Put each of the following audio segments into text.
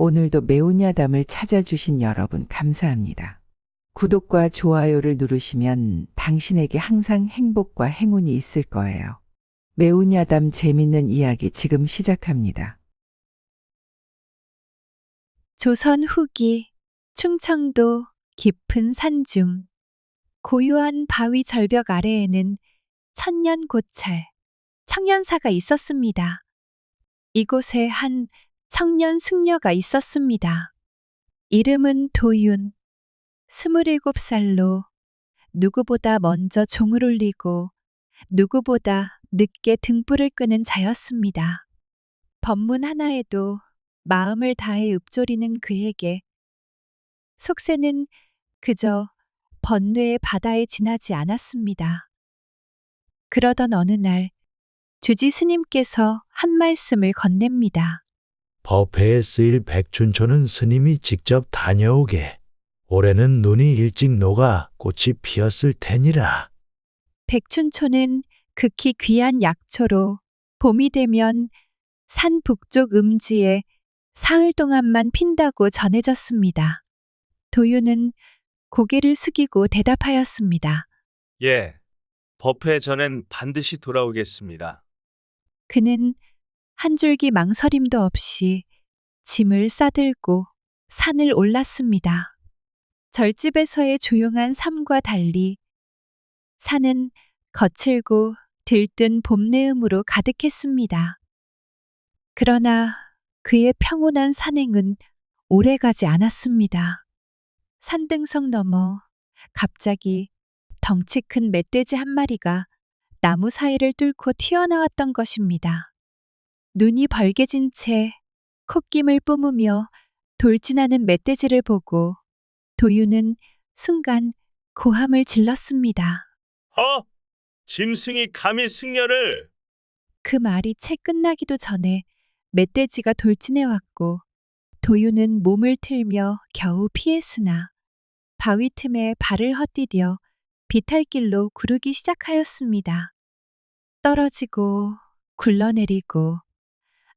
오늘도 매운 야담을 찾아주신 여러분 감사합니다. 구독과 좋아요를 누르시면 당신에게 항상 행복과 행운이 있을 거예요. 매운 야담 재밌는 이야기 지금 시작합니다. 조선 후기 충청도 깊은 산중 고요한 바위 절벽 아래에는 천년 고찰 청년사가 있었습니다. 이곳에 한 청년 승려가 있었습니다. 이름은 도윤. 27살로 누구보다 먼저 종을 울리고 누구보다 늦게 등불을 끄는 자였습니다. 법문 하나에도 마음을 다해 읊조리는 그에게 속세는 그저 번뇌의 바다에 지나지 않았습니다. 그러던 어느 날 주지 스님께서 한 말씀을 건넵니다. 법회에 쓰일 백춘초는 스님이 직접 다녀오게. 올해는 눈이 일찍 녹아 꽃이 피었을 테니라. 백춘초는 극히 귀한 약초로 봄이 되면 산 북쪽 음지에 사흘 동안만 핀다고 전해졌습니다. 도윤은 고개를 숙이고 대답하였습니다. 예, 법회 전엔 반드시 돌아오겠습니다. 그는 한 줄기 망설임도 없이 짐을 싸들고 산을 올랐습니다. 절집에서의 조용한 삶과 달리 산은 거칠고 들뜬 봄내음으로 가득했습니다. 그러나 그의 평온한 산행은 오래가지 않았습니다. 산등성 너머 갑자기 덩치 큰 멧돼지 한 마리가 나무 사이를 뚫고 튀어나왔던 것입니다. 눈이 벌개진 채 콧김을 뿜으며 돌진하는 멧돼지를 보고 도윤은 순간 고함을 질렀습니다. 짐승이 감히 승려를! 그 말이 채 끝나기도 전에 멧돼지가 돌진해 왔고 도윤은 몸을 틀며 겨우 피했으나 바위 틈에 발을 헛디뎌 비탈길로 구르기 시작하였습니다. 떨어지고 굴러내리고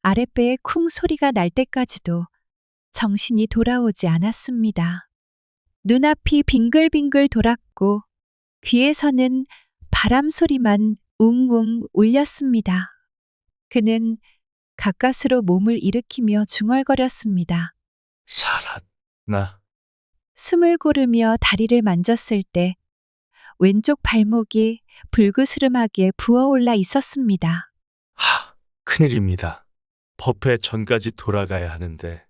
아랫배에 쿵 소리가 날 때까지도 정신이 돌아오지 않았습니다. 눈앞이 빙글빙글 돌았고 귀에서는 바람 소리만 웅웅 울렸습니다. 그는 가까스로 몸을 일으키며 중얼거렸습니다. 살았나? 숨을 고르며 다리를 만졌을 때 왼쪽 발목이 불그스름하게 부어올라 있었습니다. 큰일입니다. 법회 전까지 돌아가야 하는데.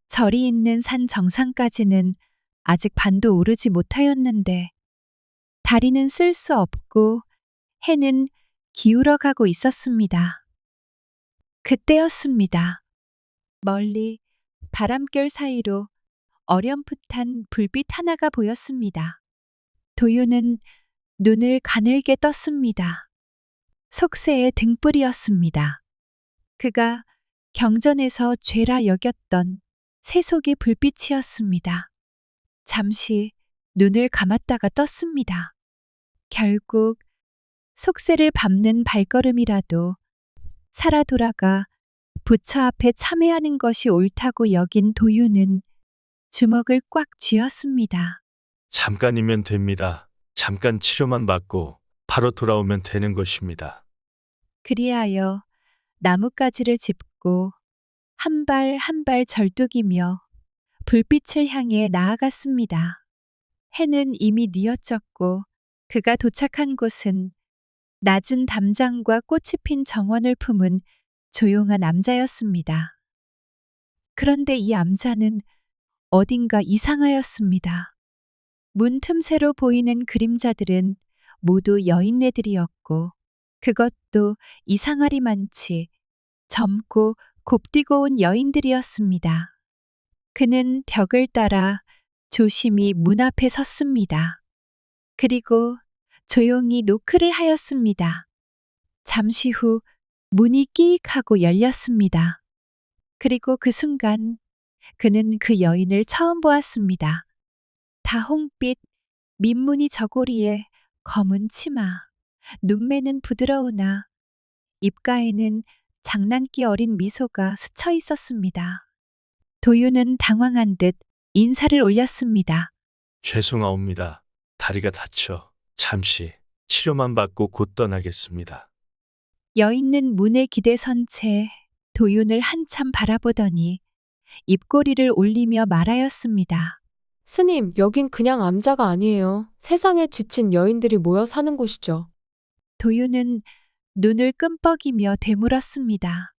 절이 있는 산 정상까지는 아직 반도 오르지 못하였는데 다리는 쓸 수 없고 해는 기울어 가고 있었습니다. 그때였습니다. 멀리 바람결 사이로 어렴풋한 불빛 하나가 보였습니다. 도윤은 눈을 가늘게 떴습니다. 속세의 등불이었습니다. 그가 경전에서 죄라 여겼던 세속의 불빛이었습니다. 잠시 눈을 감았다가 떴습니다. 결국 속세를 밟는 발걸음이라도 살아 돌아가 부처 앞에 참회하는 것이 옳다고 여긴 도윤은 주먹을 꽉 쥐었습니다. 잠깐이면 됩니다. 잠깐 치료만 받고 바로 돌아오면 되는 것입니다. 그리하여 나뭇가지를 짚고 한 발 한 발 절뚝이며 불빛을 향해 나아갔습니다. 해는 이미 뉘어졌고 그가 도착한 곳은 낮은 담장과 꽃이 핀 정원을 품은 조용한 암자였습니다. 그런데 이 암자는 어딘가 이상하였습니다. 문 틈새로 보이는 그림자들은 모두 여인네들이었고 그것도 이상하리만치 젊고 곱디고 온 여인들이었습니다. 그는 벽을 따라 조심히 문 앞에 섰습니다. 그리고 조용히 노크를 하였습니다. 잠시 후 문이 끼익 하고 열렸습니다. 그리고 그 순간 그는 그 여인을 처음 보았습니다. 다홍빛 민무늬 저고리에 검은 치마, 눈매는 부드러우나 입가에는 장난기 어린 미소가 스쳐 있었습니다. 도윤은 당황한 듯 인사를 올렸습니다. 죄송하옵니다. 다리가 다쳐 잠시 치료만 받고 곧 떠나겠습니다. 여인은 문에 기대선 채 도윤을 한참 바라보더니 입꼬리를 올리며 말하였습니다. 스님, 여긴 그냥 암자가 아니에요. 세상에 지친 여인들이 모여 사는 곳이죠. 도윤은 눈을 끔뻑이며 되물었습니다.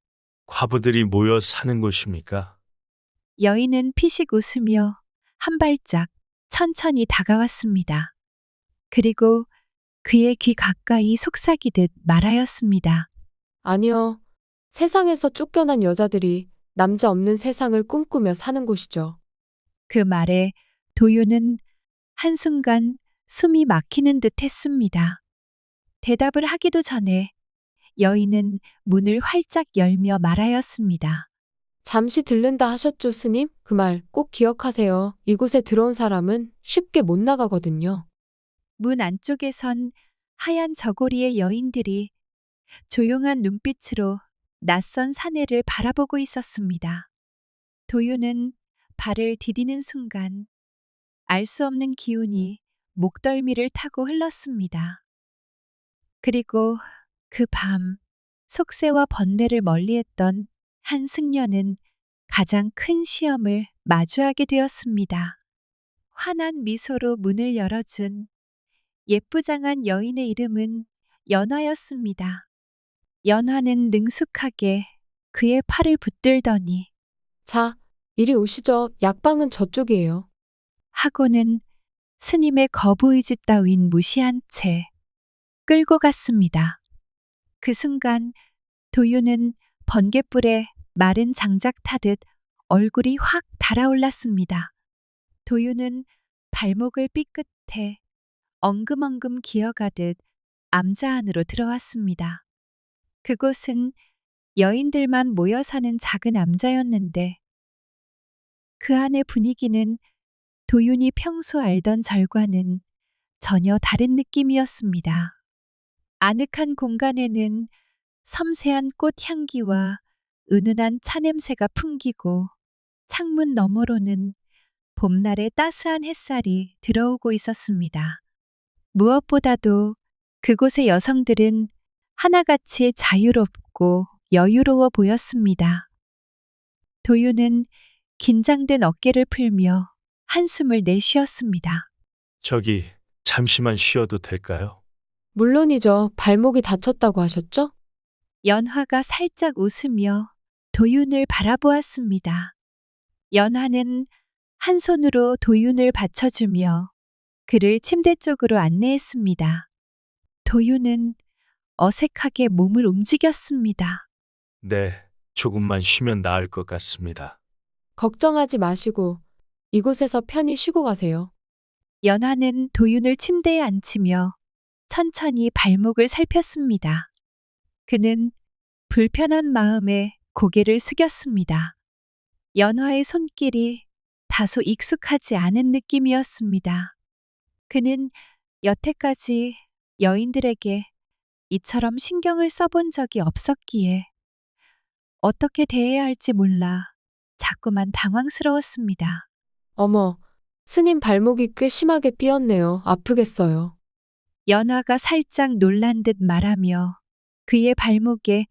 과부들이 모여 사는 곳입니까? 여인은 피식 웃으며 한 발짝 천천히 다가왔습니다. 그리고 그의 귀 가까이 속삭이듯 말하였습니다. 아니요. 세상에서 쫓겨난 여자들이 남자 없는 세상을 꿈꾸며 사는 곳이죠. 그 말에 도윤은 한순간 숨이 막히는 듯 했습니다. 대답을 하기도 전에 여인은 문을 활짝 열며 말하였습니다. 잠시 들른다 하셨죠, 스님? 그 말 꼭 기억하세요. 이곳에 들어온 사람은 쉽게 못 나가거든요. 문 안쪽에선 하얀 저고리의 여인들이 조용한 눈빛으로 낯선 사내를 바라보고 있었습니다. 도윤은 발을 디디는 순간 알 수 없는 기운이 목덜미를 타고 흘렀습니다. 그리고 그 밤 속세와 번뇌를 멀리했던 한 승려는 가장 큰 시험을 마주하게 되었습니다. 환한 미소로 문을 열어준 예쁘장한 여인의 이름은 연화였습니다. 연화는 능숙하게 그의 팔을 붙들더니 자, 이리 오시죠. 약방은 저쪽이에요. 하고는 스님의 거부의지 따윈 무시한 채 끌고 갔습니다. 그 순간 도윤은 번갯불에 마른 장작 타듯 얼굴이 확 달아올랐습니다. 도윤은 발목을 삐끗해 엉금엉금 기어가듯 암자 안으로 들어왔습니다. 그곳은 여인들만 모여 사는 작은 암자였는데 그 안의 분위기는 도윤이 평소 알던 절과는 전혀 다른 느낌이었습니다. 아늑한 공간에는 섬세한 꽃 향기와 은은한 차 냄새가 풍기고 창문 너머로는 봄날의 따스한 햇살이 들어오고 있었습니다. 무엇보다도 그곳의 여성들은 하나같이 자유롭고 여유로워 보였습니다. 도윤은 긴장된 어깨를 풀며 한숨을 내쉬었습니다. 저기 잠시만 쉬어도 될까요? 물론이죠. 발목이 다쳤다고 하셨죠? 연화가 살짝 웃으며 도윤을 바라보았습니다. 연화는 한 손으로 도윤을 받쳐주며 그를 침대 쪽으로 안내했습니다. 도윤은 어색하게 몸을 움직였습니다. 네, 조금만 쉬면 나을 것 같습니다. 걱정하지 마시고 이곳에서 편히 쉬고 가세요. 연화는 도윤을 침대에 앉히며 천천히 발목을 살폈습니다. 그는 불편한 마음에 고개를 숙였습니다. 연화의 손길이 다소 익숙하지 않은 느낌이었습니다. 그는 여태까지 여인들에게 이처럼 신경을 써본 적이 없었기에 어떻게 대해야 할지 몰라 자꾸만 당황스러웠습니다. 어머, 스님 발목이 꽤 심하게 삐었네요. 아프겠어요. 연화가 살짝 놀란 듯 말하며 그의 발목에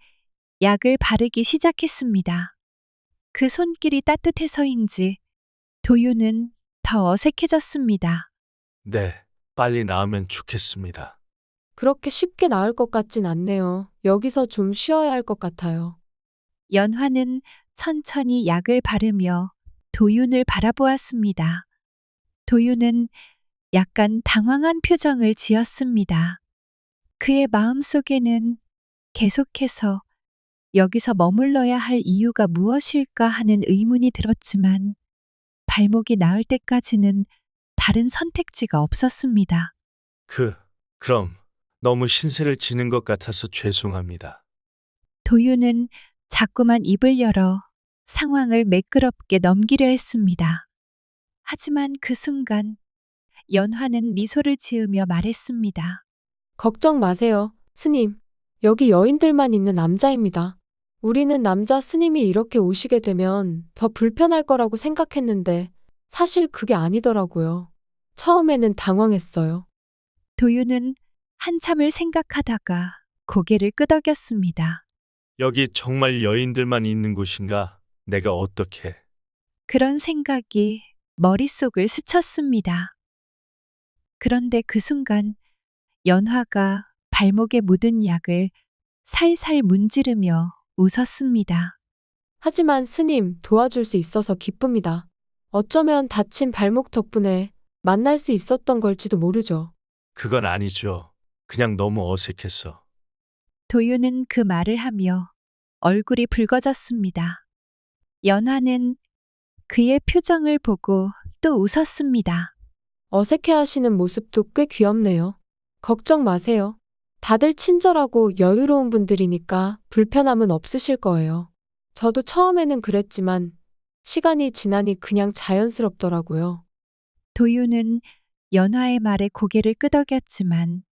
약을 바르기 시작했습니다. 그 손길이 따뜻해서인지 도윤은 더 어색해졌습니다. 네, 빨리 나으면 좋겠습니다. 그렇게 쉽게 나을 것 같진 않네요. 여기서 좀 쉬어야 할 것 같아요. 연화는 천천히 약을 바르며 도윤을 바라보았습니다. 도윤은 약간 당황한 표정을 지었습니다. 그의 마음속에는 계속해서 여기서 머물러야 할 이유가 무엇일까 하는 의문이 들었지만 발목이 나을 때까지는 다른 선택지가 없었습니다. 그럼 너무 신세를 지는 것 같아서 죄송합니다. 도윤은 자꾸만 입을 열어 상황을 매끄럽게 넘기려 했습니다. 하지만 그 순간 연화는 미소를 지으며 말했습니다. 걱정 마세요. 스님, 여기 여인들만 있는 암자입니다. 우리는 남자 스님이 이렇게 오시게 되면 더 불편할 거라고 생각했는데 사실 그게 아니더라고요. 처음에는 당황했어요. 도윤은 한참을 생각하다가 고개를 끄덕였습니다. 여기 정말 여인들만 있는 곳인가? 내가 어떻게? 그런 생각이 머릿속을 스쳤습니다. 그런데 그 순간 연화가 발목에 묻은 약을 살살 문지르며 웃었습니다. 하지만 스님, 도와줄 수 있어서 기쁩니다. 어쩌면 다친 발목 덕분에 만날 수 있었던 걸지도 모르죠. 그건 아니죠. 그냥 너무 어색해서. 도윤은 그 말을 하며 얼굴이 붉어졌습니다. 연화는 그의 표정을 보고 또 웃었습니다. 어색해 하시는 모습도 꽤 귀엽네요. 걱정 마세요. 다들 친절하고 여유로운 분들이니까 불편함은 없으실 거예요. 저도 처음에는 그랬지만 시간이 지나니 그냥 자연스럽더라고요. 도윤은 연화의 말에 고개를 끄덕였지만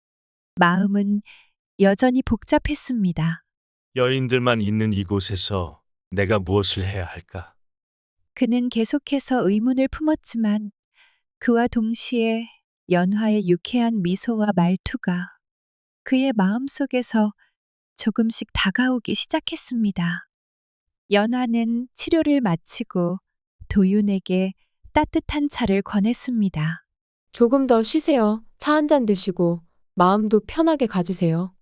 마음은 여전히 복잡했습니다. 여인들만 있는 이곳에서 내가 무엇을 해야 할까? 그는 계속해서 의문을 품었지만 그와 동시에 연화의 유쾌한 미소와 말투가 그의 마음속에서 조금씩 다가오기 시작했습니다. 연화는 치료를 마치고 도윤에게 따뜻한 차를 권했습니다. 조금 더 쉬세요. 차 한 잔 드시고 마음도 편하게 가지세요.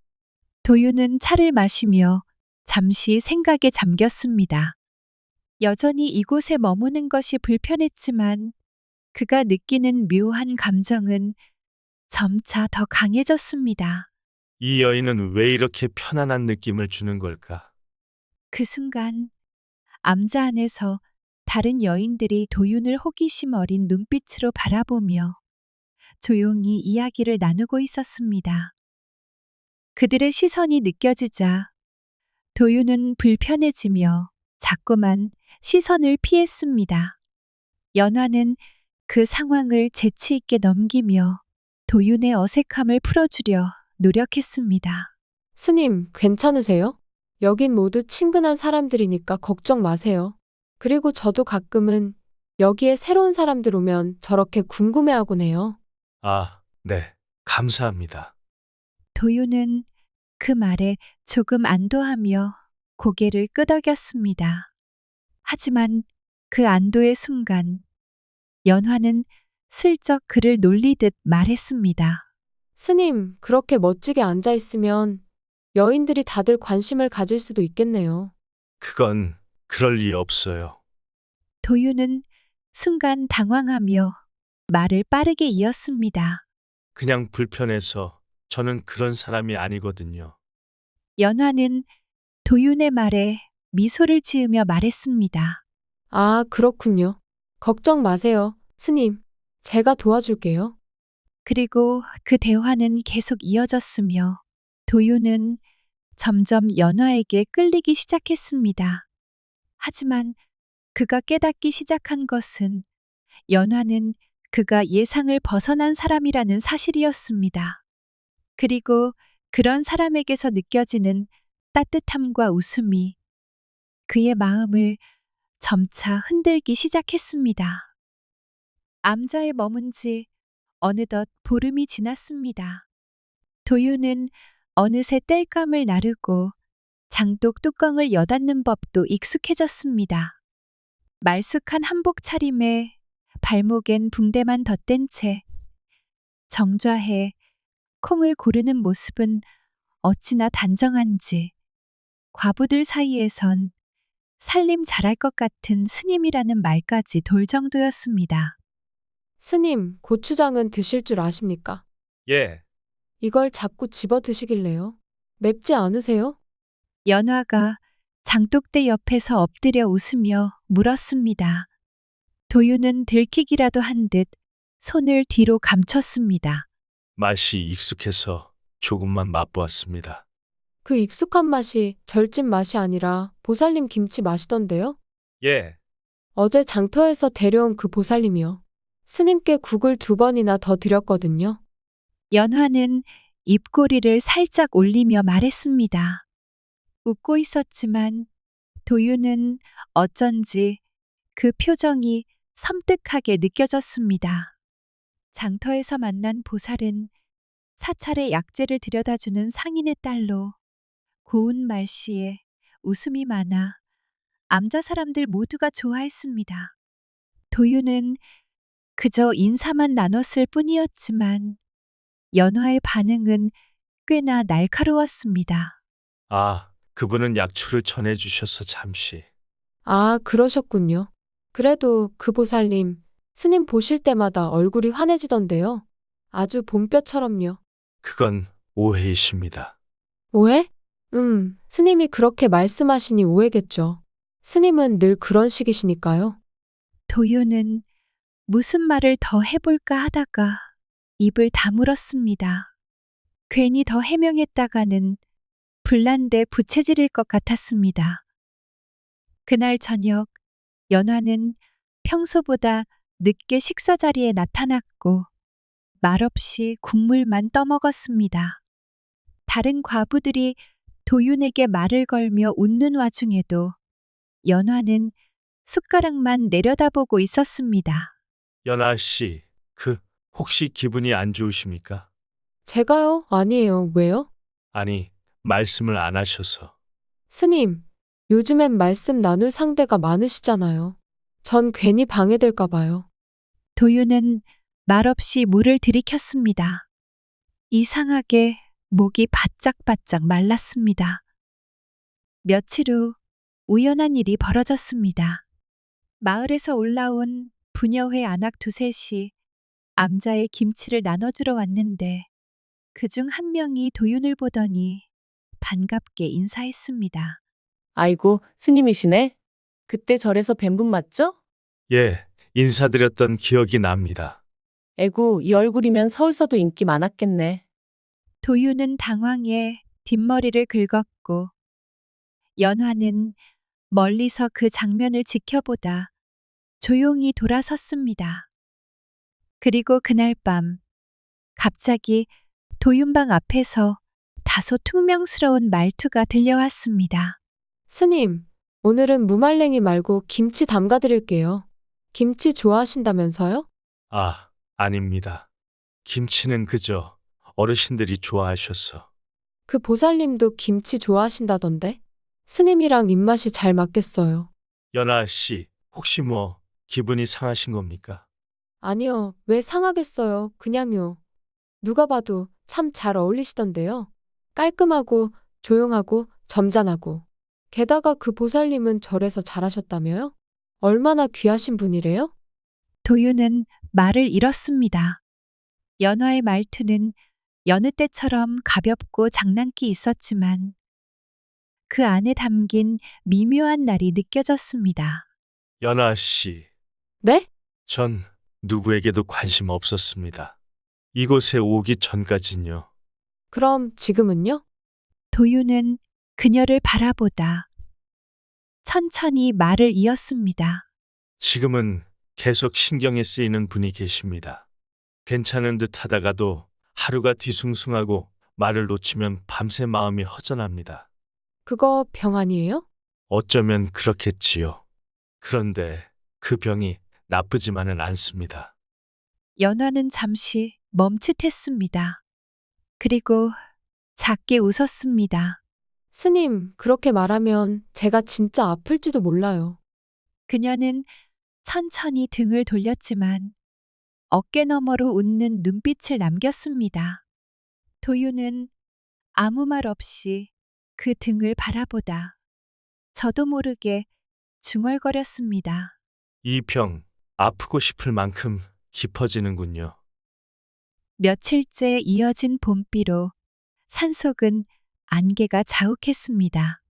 도윤은 차를 마시며 잠시 생각에 잠겼습니다. 여전히 이곳에 머무는 것이 불편했지만 그가 느끼는 묘한 감정은 점차 더 강해졌습니다. 이 여인은 왜 이렇게 편안한 느낌을 주는 걸까? 그 순간 암자 안에서 다른 여인들이 도윤을 호기심 어린 눈빛으로 바라보며 조용히 이야기를 나누고 있었습니다. 그들의 시선이 느껴지자 도윤은 불편해지며 자꾸만 시선을 피했습니다. 연화는 그 상황을 재치 있게 넘기며 도윤의 어색함을 풀어주려 노력했습니다. 스님, 괜찮으세요? 여긴 모두 친근한 사람들이니까 걱정 마세요. 그리고 저도 가끔은 여기에 새로운 사람들 오면 저렇게 궁금해하곤 해요. 아, 네. 감사합니다. 도윤은 그 말에 조금 안도하며 고개를 끄덕였습니다. 하지만 그 안도의 순간 연화는 슬쩍 그를 놀리듯 말했습니다. 스님, 그렇게 멋지게 앉아 있으면 여인들이 다들 관심을 가질 수도 있겠네요. 그건 그럴 리 없어요. 도윤은 순간 당황하며 말을 빠르게 이었습니다. 그냥 불편해서 저는 그런 사람이 아니거든요. 연화는 도윤의 말에 미소를 지으며 말했습니다. 아, 그렇군요. 걱정 마세요, 스님. 제가 도와줄게요. 그리고 그 대화는 계속 이어졌으며 도윤은 점점 연화에게 끌리기 시작했습니다. 하지만 그가 깨닫기 시작한 것은 연화는 그가 예상을 벗어난 사람이라는 사실이었습니다. 그리고 그런 사람에게서 느껴지는 따뜻함과 웃음이 그의 마음을 점차 흔들기 시작했습니다. 암자에 머문 지 어느덧 보름이 지났습니다. 도윤은 어느새 땔감을 나르고 장독 뚜껑을 여닫는 법도 익숙해졌습니다. 말쑥한 한복 차림에 발목엔 붕대만 덧댄 채 정좌해 콩을 고르는 모습은 어찌나 단정한지 과부들 사이에선 살림 잘할 것 같은 스님이라는 말까지 돌 정도였습니다. 스님, 고추장은 드실 줄 아십니까? 예, 이걸 자꾸 집어 드시길래요. 맵지 않으세요? 연화가 장독대 옆에서 엎드려 웃으며 물었습니다. 도윤은 들키기라도 한 듯 손을 뒤로 감췄습니다. 맛이 익숙해서 조금만 맛보았습니다. 그 익숙한 맛이 절집 맛이 아니라 보살님 김치 맛이던데요? 예, 어제 장터에서 데려온 그 보살님이요. 스님께 국을 2번이나 더 드렸거든요. 연화는 입꼬리를 살짝 올리며 말했습니다. 웃고 있었지만 도유는 어쩐지 그 표정이 섬뜩하게 느껴졌습니다. 장터에서 만난 보살은 사찰의 약재를 들여다주는 상인의 딸로 고운 말씨에 웃음이 많아 암자 사람들 모두가 좋아했습니다. 도유는 그저 인사만 나눴을 뿐이었지만 연화의 반응은 꽤나 날카로웠습니다. 아, 그분은 약초를 전해주셔서 잠시. 아, 그러셨군요. 그래도 그 보살님, 스님 보실 때마다 얼굴이 환해지던데요. 아주 봄볕처럼요. 그건 오해이십니다. 오해? 스님이 그렇게 말씀하시니 오해겠죠. 스님은 늘 그런 식이시니까요. 도유는 무슨 말을 더 해볼까 하다가 입을 다물었습니다. 괜히 더 해명했다가는 불난데 부채질일 것 같았습니다. 그날 저녁 연화는 평소보다 늦게 식사 자리에 나타났고 말없이 국물만 떠먹었습니다. 다른 과부들이 도윤에게 말을 걸며 웃는 와중에도 연화는 숟가락만 내려다보고 있었습니다. 연아 씨, 혹시 기분이 안 좋으십니까? 제가요? 아니에요. 왜요? 아니, 말씀을 안 하셔서. 스님, 요즘엔 말씀 나눌 상대가 많으시잖아요. 전 괜히 방해될까 봐요. 도윤은 말없이 물을 들이켰습니다. 이상하게 목이 바짝바짝 말랐습니다. 며칠 후 우연한 일이 벌어졌습니다. 마을에서 올라온 부녀회 안악 두셋이 암자의 김치를 나눠주러 왔는데 그중 한 명이 도윤을 보더니 반갑게 인사했습니다. 아이고, 스님이시네. 그때 절에서 뵌 분 맞죠? 예, 인사드렸던 기억이 납니다. 에구, 이 얼굴이면 서울서도 인기 많았겠네. 도윤은 당황해 뒷머리를 긁었고 연화는 멀리서 그 장면을 지켜보다 조용히 돌아섰습니다. 그리고 그날 밤 갑자기 도윤방 앞에서 다소 퉁명스러운 말투가 들려왔습니다. 스님, 오늘은 무말랭이 말고 김치 담가드릴게요. 김치 좋아하신다면서요? 아, 아닙니다. 김치는 그저 어르신들이 좋아하셔서. 그 보살님도 김치 좋아하신다던데? 스님이랑 입맛이 잘 맞겠어요. 연아 씨, 혹시 기분이 상하신 겁니까? 아니요, 왜 상하겠어요. 그냥요. 누가 봐도 참 잘 어울리시던데요. 깔끔하고 조용하고 점잖하고. 게다가 그 보살님은 절에서 잘하셨다며요? 얼마나 귀하신 분이래요? 도윤은 말을 잃었습니다. 연화의 말투는 여느 때처럼 가볍고 장난기 있었지만 그 안에 담긴 미묘한 날이 느껴졌습니다. 연아 씨, 네? 전 누구에게도 관심 없었습니다. 이곳에 오기 전까진요. 그럼 지금은요? 도윤은 그녀를 바라보다 천천히 말을 이었습니다. 지금은 계속 신경에 쓰이는 분이 계십니다. 괜찮은 듯 하다가도 하루가 뒤숭숭하고 말을 놓치면 밤새 마음이 허전합니다. 그거 병 아니에요? 어쩌면 그렇겠지요. 그런데 그 병이 나쁘지만은 않습니다. 연화는 잠시 멈칫했습니다. 그리고 작게 웃었습니다. 스님, 그렇게 말하면 제가 진짜 아플지도 몰라요. 그녀는 천천히 등을 돌렸지만 어깨 너머로 웃는 눈빛을 남겼습니다. 도윤은 아무 말 없이 그 등을 바라보다 저도 모르게 중얼거렸습니다. 이 병 아프고 싶을 만큼 깊어지는군요. 며칠째 이어진 봄비로 산속은 안개가 자욱했습니다.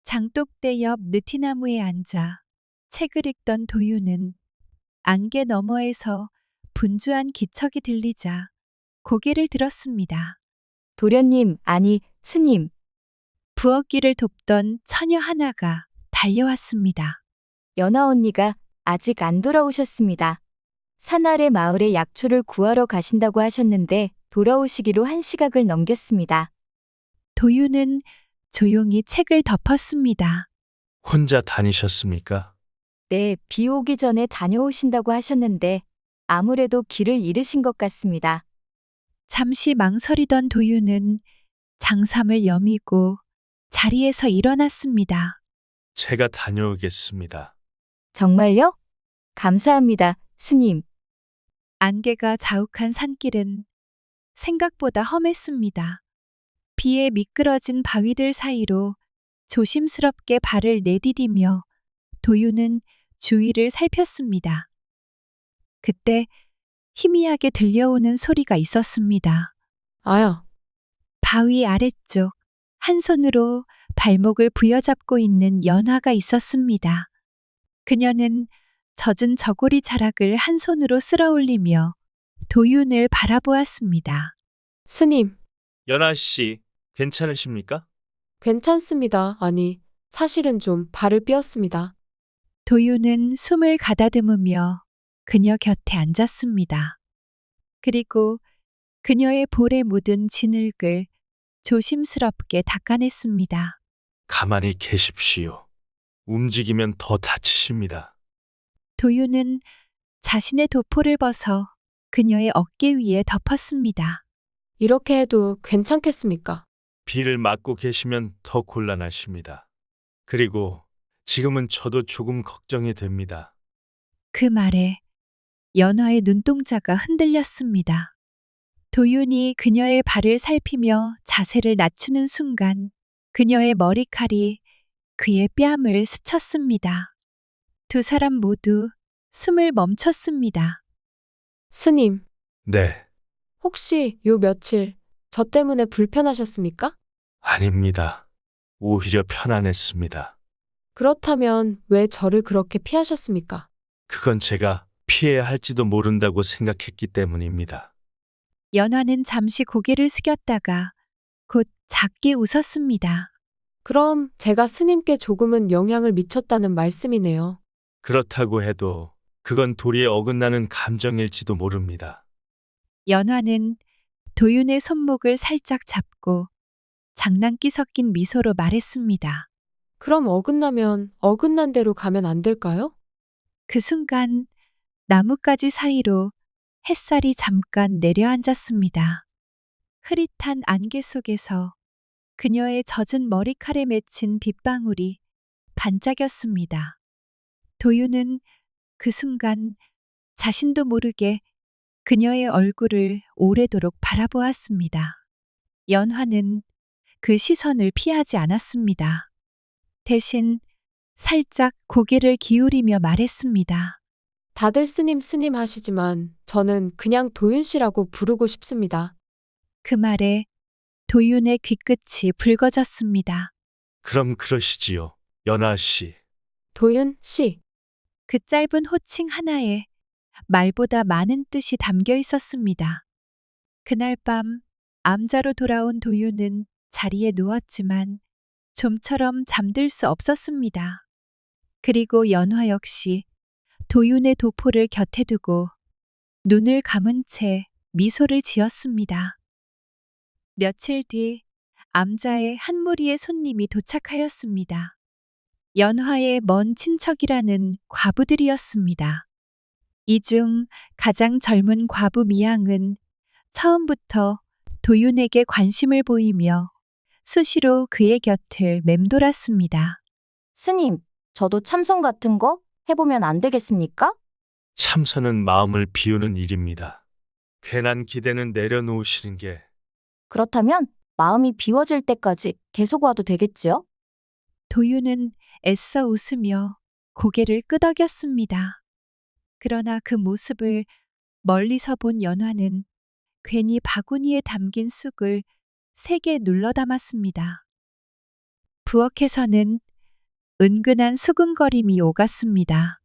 장독대 옆 느티나무에 앉아 책을 읽던 도윤은 안개 너머에서 분주한 기척이 들리자 고개를 들었습니다. 도련님, 아니, 스님. 부엌일을 돕던 처녀 하나가 달려왔습니다. 연아 언니가 아직 안 돌아오셨습니다. 산 아래 마을에 약초를 구하러 가신다고 하셨는데 돌아오시기로 1시각을 넘겼습니다. 도윤은 조용히 책을 덮었습니다. 혼자 다니셨습니까? 네, 비 오기 전에 다녀오신다고 하셨는데 아무래도 길을 잃으신 것 같습니다. 잠시 망설이던 도윤은 장삼을 여미고 자리에서 일어났습니다. 제가 다녀오겠습니다. 정말요? 감사합니다, 스님. 안개가 자욱한 산길은 생각보다 험했습니다. 비에 미끄러진 바위들 사이로 조심스럽게 발을 내디디며 도윤은 주위를 살폈습니다. 그때 희미하게 들려오는 소리가 있었습니다. 아야, 바위 아래쪽 한 손으로 발목을 부여잡고 있는 연화가 있었습니다. 그녀는 젖은 저고리 자락을 한 손으로 쓸어 올리며 도윤을 바라보았습니다. 스님, 연아 씨, 괜찮으십니까? 괜찮습니다. 아니, 사실은 좀 발을 삐었습니다. 도윤은 숨을 가다듬으며 그녀 곁에 앉았습니다. 그리고 그녀의 볼에 묻은 진흙을 조심스럽게 닦아냈습니다. 가만히 계십시오. 움직이면 더 다치십니다. 도윤은 자신의 도포를 벗어 그녀의 어깨 위에 덮었습니다. 이렇게 해도 괜찮겠습니까? 비를 맞고 계시면 더 곤란하십니다. 그리고 지금은 저도 조금 걱정이 됩니다. 그 말에 연화의 눈동자가 흔들렸습니다. 도윤이 그녀의 발을 살피며 자세를 낮추는 순간 그녀의 머리칼이 그의 뺨을 스쳤습니다. 두 사람 모두 숨을 멈췄습니다. 스님, 네, 혹시 요 며칠 저 때문에 불편하셨습니까? 아닙니다. 오히려 편안했습니다. 그렇다면 왜 저를 그렇게 피하셨습니까? 그건 제가 피해야 할지도 모른다고 생각했기 때문입니다. 연화는 잠시 고개를 숙였다가 곧 작게 웃었습니다. 그럼 제가 스님께 조금은 영향을 미쳤다는 말씀이네요. 그렇다고 해도 그건 도리에 어긋나는 감정일지도 모릅니다. 연화는 도윤의 손목을 살짝 잡고 장난기 섞인 미소로 말했습니다. 그럼 어긋나면 어긋난 대로 가면 안 될까요? 그 순간 나뭇가지 사이로 햇살이 잠깐 내려앉았습니다. 흐릿한 안개 속에서 그녀의 젖은 머리칼에 맺힌 빗방울이 반짝였습니다. 도윤은 그 순간 자신도 모르게 그녀의 얼굴을 오래도록 바라보았습니다. 연화는 그 시선을 피하지 않았습니다. 대신 살짝 고개를 기울이며 말했습니다. 다들 스님 스님 하시지만 저는 그냥 도윤 씨라고 부르고 싶습니다. 그 말에 도윤의 귀끝이 붉어졌습니다. 그럼 그러시지요, 연아 씨. 도윤 씨, 그 짧은 호칭 하나에 말보다 많은 뜻이 담겨 있었습니다. 그날 밤 암자로 돌아온 도윤은 자리에 누웠지만 좀처럼 잠들 수 없었습니다. 그리고 연화 역시 도윤의 도포를 곁에 두고 눈을 감은 채 미소를 지었습니다. 며칠 뒤 암자의 한 무리의 손님이 도착하였습니다. 연화의 먼 친척이라는 과부들이었습니다. 이 중 가장 젊은 과부 미양은 처음부터 도윤에게 관심을 보이며 수시로 그의 곁을 맴돌았습니다. 스님, 저도 참선 같은 거 해보면 안 되겠습니까? 참선은 마음을 비우는 일입니다. 괜한 기대는 내려놓으시는 게 그렇다면 마음이 비워질 때까지 계속 와도 되겠지요? 도윤은 애써 웃으며 고개를 끄덕였습니다. 그러나 그 모습을 멀리서 본 연화는 괜히 바구니에 담긴 쑥을 세게 눌러 담았습니다. 부엌에서는 은근한 수근거림이 오갔습니다.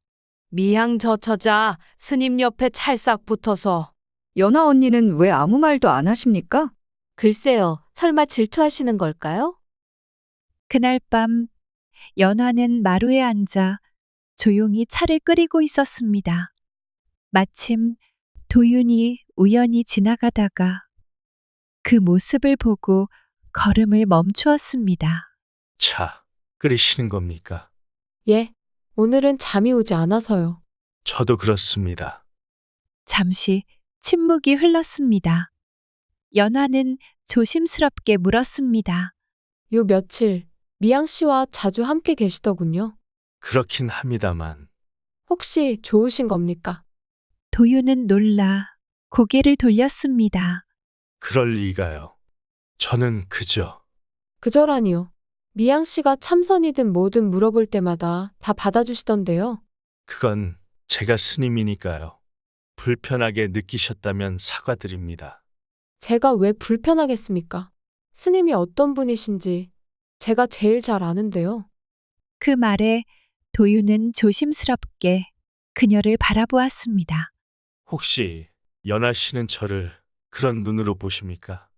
미양 저 처자 스님 옆에 찰싹 붙어서 연아 언니는 왜 아무 말도 안 하십니까? 글쎄요, 설마 질투하시는 걸까요? 그날 밤 연화는 마루에 앉아 조용히 차를 끓이고 있었습니다. 마침 도윤이 우연히 지나가다가 그 모습을 보고 걸음을 멈추었습니다. 차 끓이시는 겁니까? 예. 오늘은 잠이 오지 않아서요. 저도 그렇습니다. 잠시 침묵이 흘렀습니다. 연화는 조심스럽게 물었습니다. 요 며칠 미양 씨와 자주 함께 계시더군요. 그렇긴 합니다만 혹시 좋으신 겁니까? 도윤은 놀라 고개를 돌렸습니다. 그럴 리가요. 저는 그저 그저라니요. 미양 씨가 참선이든 뭐든 물어볼 때마다 다 받아주시던데요. 그건 제가 스님이니까요. 불편하게 느끼셨다면 사과드립니다. 제가 왜 불편하겠습니까? 스님이 어떤 분이신지 제가 제일 잘 아는데요. 그 말에 도윤은 조심스럽게 그녀를 바라보았습니다. 혹시 연하 씨는 저를 그런 눈으로 보십니까?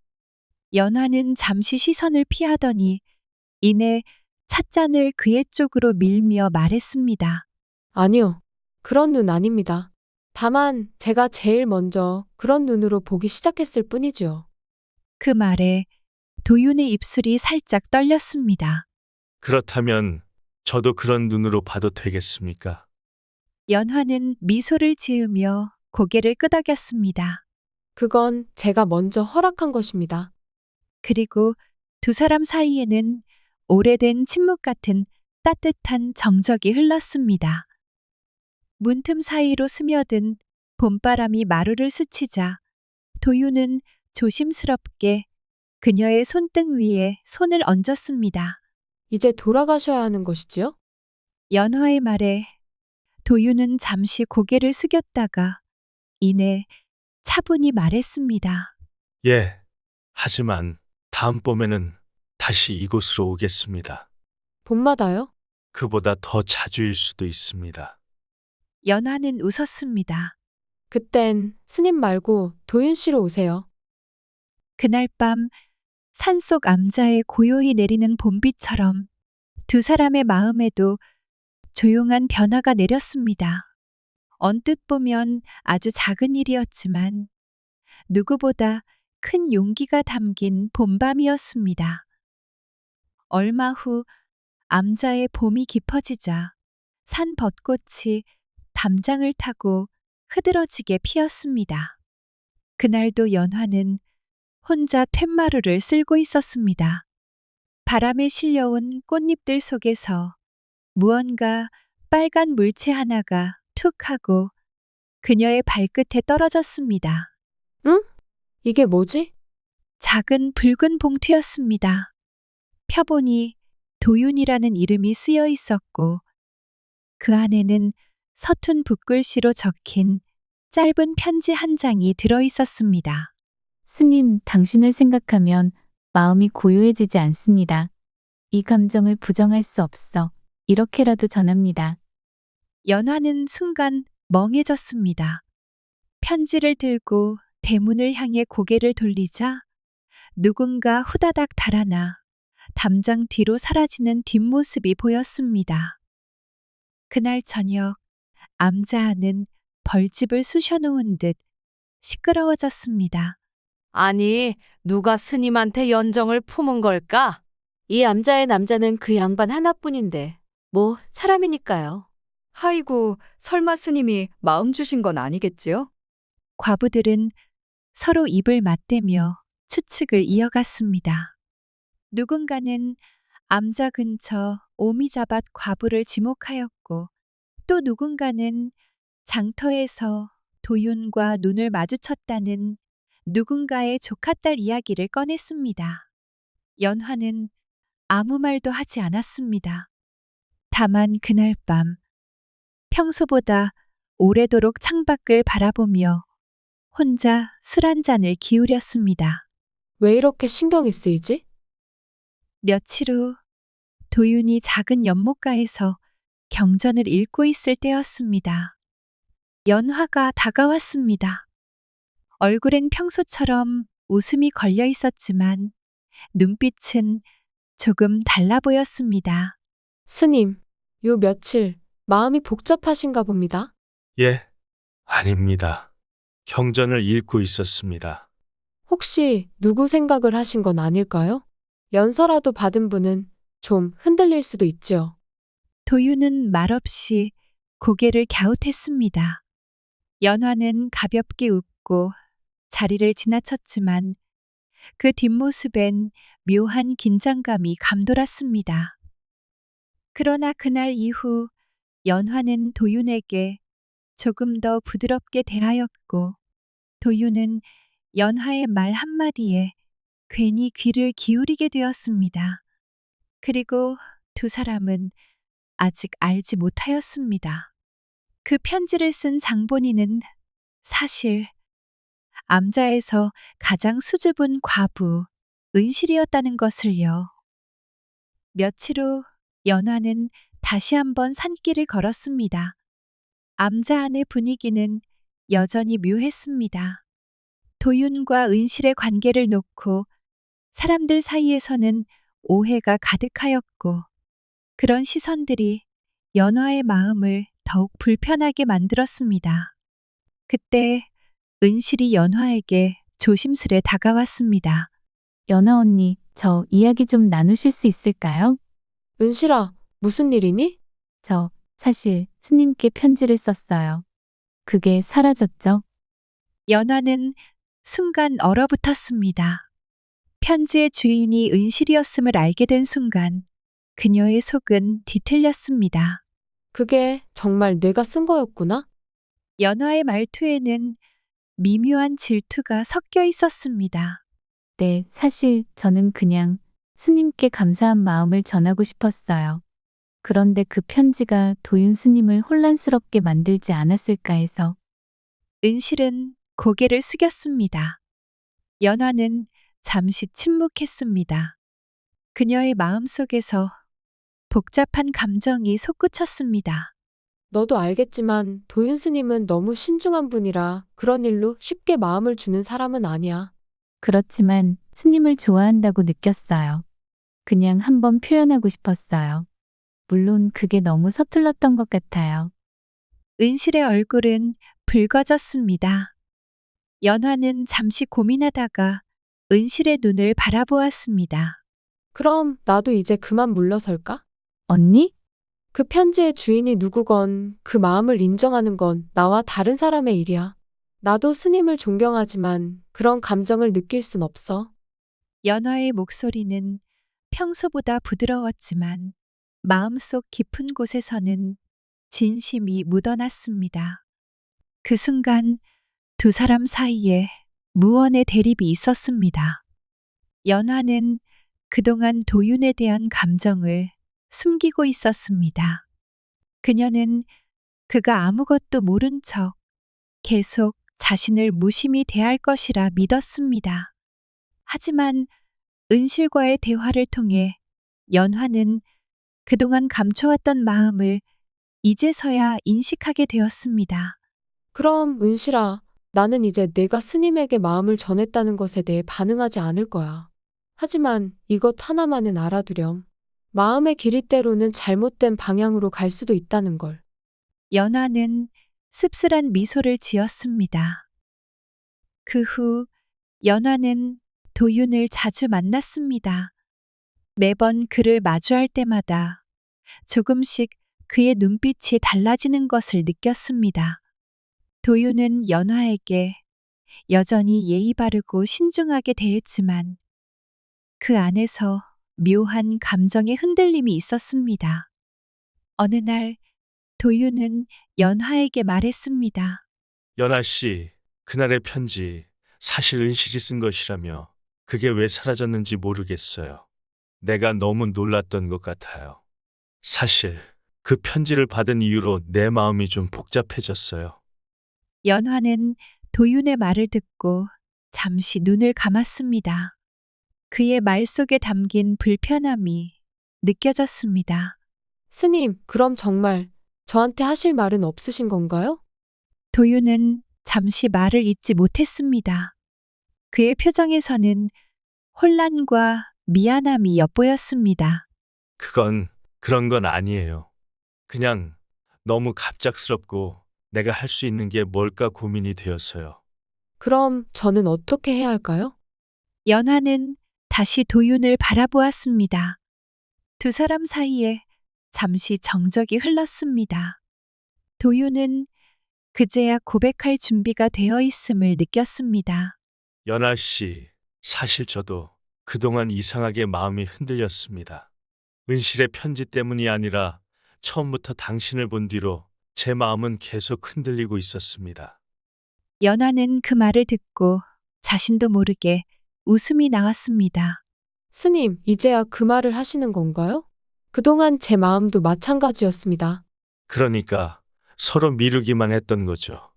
연화는 잠시 시선을 피하더니 이내 찻잔을 그의 쪽으로 밀며 말했습니다. 아니요. 그런 눈 아닙니다. 다만 제가 제일 먼저 그런 눈으로 보기 시작했을 뿐이지요. 그 말에 도윤의 입술이 살짝 떨렸습니다. 그렇다면 저도 그런 눈으로 봐도 되겠습니까? 연화는 미소를 지으며 고개를 끄덕였습니다. 그건 제가 먼저 허락한 것입니다. 그리고 두 사람 사이에는 오래된 침묵 같은 따뜻한 정적이 흘렀습니다. 문틈 사이로 스며든 봄바람이 마루를 스치자 도윤은 조심스럽게 그녀의 손등 위에 손을 얹었습니다. 이제 돌아가셔야 하는 것이지요? 연화의 말에 도윤은 잠시 고개를 숙였다가 이내 차분히 말했습니다. 예. 하지만 다음 봄에는 다시 이곳으로 오겠습니다. 봄마다요? 그보다 더 자주일 수도 있습니다. 연화는 웃었습니다. 그땐 스님 말고 도윤 씨로 오세요. 그날 밤 산속 암자에 고요히 내리는 봄비처럼 두 사람의 마음에도 조용한 변화가 내렸습니다. 언뜻 보면 아주 작은 일이었지만 누구보다 큰 용기가 담긴 봄밤이었습니다. 얼마 후 암자의 봄이 깊어지자 산 벚꽃이 담장을 타고 흐드러지게 피었습니다. 그날도 연화는 혼자 툇마루를 쓸고 있었습니다. 바람에 실려온 꽃잎들 속에서 무언가 빨간 물체 하나가 툭 하고 그녀의 발끝에 떨어졌습니다. 응? 이게 뭐지? 작은 붉은 봉투였습니다. 펴보니 도윤이라는 이름이 쓰여 있었고 그 안에는 서툰 붓글씨로 적힌 짧은 편지 한 장이 들어 있었습니다. 스님, 당신을 생각하면 마음이 고요해지지 않습니다. 이 감정을 부정할 수 없어 이렇게라도 전합니다. 연화는 순간 멍해졌습니다. 편지를 들고 대문을 향해 고개를 돌리자 누군가 후다닥 달아나 담장 뒤로 사라지는 뒷모습이 보였습니다. 그날 저녁 암자 안은 벌집을 쑤셔놓은 듯 시끄러워졌습니다. 아니, 누가 스님한테 연정을 품은 걸까? 이 암자의 남자는 그 양반 하나뿐인데 뭐 사람이니까요. 아이고, 설마 스님이 마음 주신 건 아니겠지요? 과부들은 서로 입을 맞대며 추측을 이어갔습니다. 누군가는 암자 근처 오미자밭 과부를 지목하였고 또 누군가는 장터에서 도윤과 눈을 마주쳤다는 누군가의 조카딸 이야기를 꺼냈습니다. 연화는 아무 말도 하지 않았습니다. 다만 그날 밤 평소보다 오래도록 창밖을 바라보며 혼자 술 한 잔을 기울였습니다. 왜 이렇게 신경이 쓰이지? 며칠 후 도윤이 작은 연못가에서 경전을 읽고 있을 때였습니다. 연화가 다가왔습니다. 얼굴엔 평소처럼 웃음이 걸려 있었지만 눈빛은 조금 달라 보였습니다. 스님, 요 며칠 마음이 복잡하신가 봅니다. 예. 아닙니다. 경전을 읽고 있었습니다. 혹시 누구 생각을 하신 건 아닐까요? 연서라도 받은 분은 좀 흔들릴 수도 있지요. 도윤은 말없이 고개를 갸웃했습니다. 연화는 가볍게 웃고 자리를 지나쳤지만 그 뒷모습엔 묘한 긴장감이 감돌았습니다. 그러나 그날 이후 연화는 도윤에게 조금 더 부드럽게 대하였고 도윤은 연화의 말 한마디에 괜히 귀를 기울이게 되었습니다. 그리고 두 사람은 아직 알지 못하였습니다. 그 편지를 쓴 장본인은 사실 암자에서 가장 수줍은 과부 은실이었다는 것을요. 며칠 후 연화는 다시 한번 산길을 걸었습니다. 암자 안의 분위기는 여전히 묘했습니다. 도윤과 은실의 관계를 놓고 사람들 사이에서는 오해가 가득하였고 그런 시선들이 연화의 마음을 더욱 불편하게 만들었습니다. 그때 은실이 연화에게 조심스레 다가왔습니다. 연아 언니, 저 이야기 좀 나누실 수 있을까요? 은실아, 무슨 일이니? 저 사실 스님께 편지를 썼어요. 그게 사라졌죠? 연화는 순간 얼어붙었습니다. 편지의 주인이 은실이었음을 알게 된 순간 그녀의 속은 뒤틀렸습니다. 그게 정말 내가 쓴 거였구나? 연화의 말투에는 미묘한 질투가 섞여 있었습니다. 네, 사실 저는 그냥 스님께 감사한 마음을 전하고 싶었어요. 그런데 그 편지가 도윤 스님을 혼란스럽게 만들지 않았을까 해서. 은실은 고개를 숙였습니다. 연화는 잠시 침묵했습니다. 그녀의 마음속에서 복잡한 감정이 솟구쳤습니다. 너도 알겠지만 도윤 스님은 너무 신중한 분이라 그런 일로 쉽게 마음을 주는 사람은 아니야. 그렇지만 스님을 좋아한다고 느꼈어요. 그냥 한번 표현하고 싶었어요. 물론 그게 너무 서툴렀던 것 같아요. 은실의 얼굴은 붉어졌습니다. 연화는 잠시 고민하다가 은실의 눈을 바라보았습니다. 그럼 나도 이제 그만 물러설까? 언니? 그 편지의 주인이 누구건 그 마음을 인정하는 건 나와 다른 사람의 일이야. 나도 스님을 존경하지만 그런 감정을 느낄 순 없어. 연화의 목소리는 평소보다 부드러웠지만 마음속 깊은 곳에서는 진심이 묻어났습니다. 그 순간 두 사람 사이에 무언의 대립이 있었습니다. 연화는 그동안 도윤에 대한 감정을 숨기고 있었습니다. 그녀는 그가 아무것도 모른 척 계속 자신을 무심히 대할 것이라 믿었습니다. 하지만 은실과의 대화를 통해 연화는 그동안 감춰왔던 마음을 이제서야 인식하게 되었습니다. 그럼 은실아, 나는 이제 내가 스님에게 마음을 전했다는 것에 대해 반응하지 않을 거야. 하지만 이것 하나만은 알아두렴. 마음의 길이 때로는 잘못된 방향으로 갈 수도 있다는 걸. 연화는 씁쓸한 미소를 지었습니다. 그 후 연화는 도윤을 자주 만났습니다. 매번 그를 마주할 때마다 조금씩 그의 눈빛이 달라지는 것을 느꼈습니다. 도윤은 연화에게 여전히 예의 바르고 신중하게 대했지만 그 안에서 묘한 감정의 흔들림이 있었습니다. 어느 날 도윤은 연화에게 말했습니다. 연아 씨, 그날의 편지 사실 은실이 쓴 것이라며 그게 왜 사라졌는지 모르겠어요. 내가 너무 놀랐던 것 같아요. 사실 그 편지를 받은 이후로 내 마음이 좀 복잡해졌어요. 연화는 도윤의 말을 듣고 잠시 눈을 감았습니다. 그의 말 속에 담긴 불편함이 느껴졌습니다. 스님, 그럼 정말 저한테 하실 말은 없으신 건가요? 도윤은 잠시 말을 잇지 못했습니다. 그의 표정에서는 혼란과 미안함이 엿보였습니다. 그런 건 아니에요. 그냥 너무 갑작스럽고 내가 할 수 있는 게 뭘까 고민이 되어서요. 그럼 저는 어떻게 해야 할까요? 연화는 다시 도윤을 바라보았습니다. 두 사람 사이에 잠시 정적이 흘렀습니다. 도윤은 그제야 고백할 준비가 되어 있음을 느꼈습니다. 연아 씨, 사실 저도 그동안 이상하게 마음이 흔들렸습니다. 은실의 편지 때문이 아니라 처음부터 당신을 본 뒤로 제 마음은 계속 흔들리고 있었습니다. 연하는 그 말을 듣고 자신도 모르게 웃음이 나왔습니다. 스님, 이제야 그 말을 하시는 건가요? 그동안 제 마음도 마찬가지였습니다. 그러니까 서로 미루기만 했던 거죠.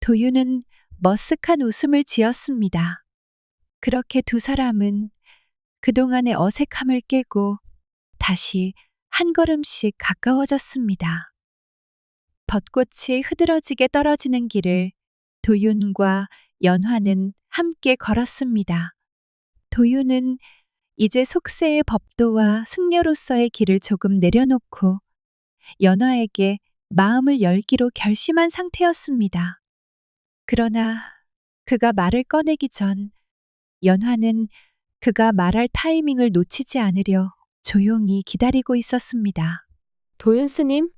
도윤은 머쓱한 웃음을 지었습니다. 그렇게 두 사람은 그동안의 어색함을 깨고 다시 한 걸음씩 가까워졌습니다. 벚꽃이 흐드러지게 떨어지는 길을 도윤과 연화는 함께 걸었습니다. 도윤은 이제 속세의 법도와 승려로서의 길을 조금 내려놓고 연화에게 마음을 열기로 결심한 상태였습니다. 그러나 그가 말을 꺼내기 전 연화는 그가 말할 타이밍을 놓치지 않으려 조용히 기다리고 있었습니다. 도윤 스님,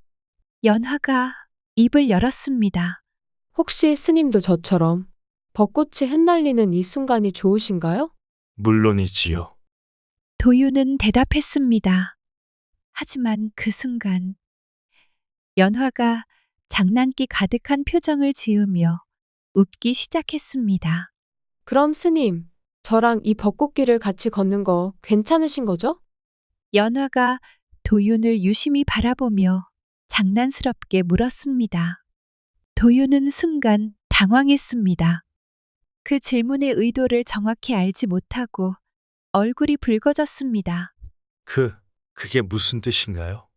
연화가 입을 열었습니다. 혹시 스님도 저처럼 벚꽃이 흩날리는 이 순간이 좋으신가요? 물론이지요. 도윤은 대답했습니다. 하지만 그 순간 연화가 장난기 가득한 표정을 지으며 웃기 시작했습니다. 그럼 스님, 저랑 이 벚꽃길을 같이 걷는 거 괜찮으신 거죠? 연화가 도윤을 유심히 바라보며 장난스럽게 물었습니다. 도윤은 순간 당황했습니다. 그 질문의 의도를 정확히 알지 못하고 얼굴이 붉어졌습니다. 그게 무슨 뜻인가요?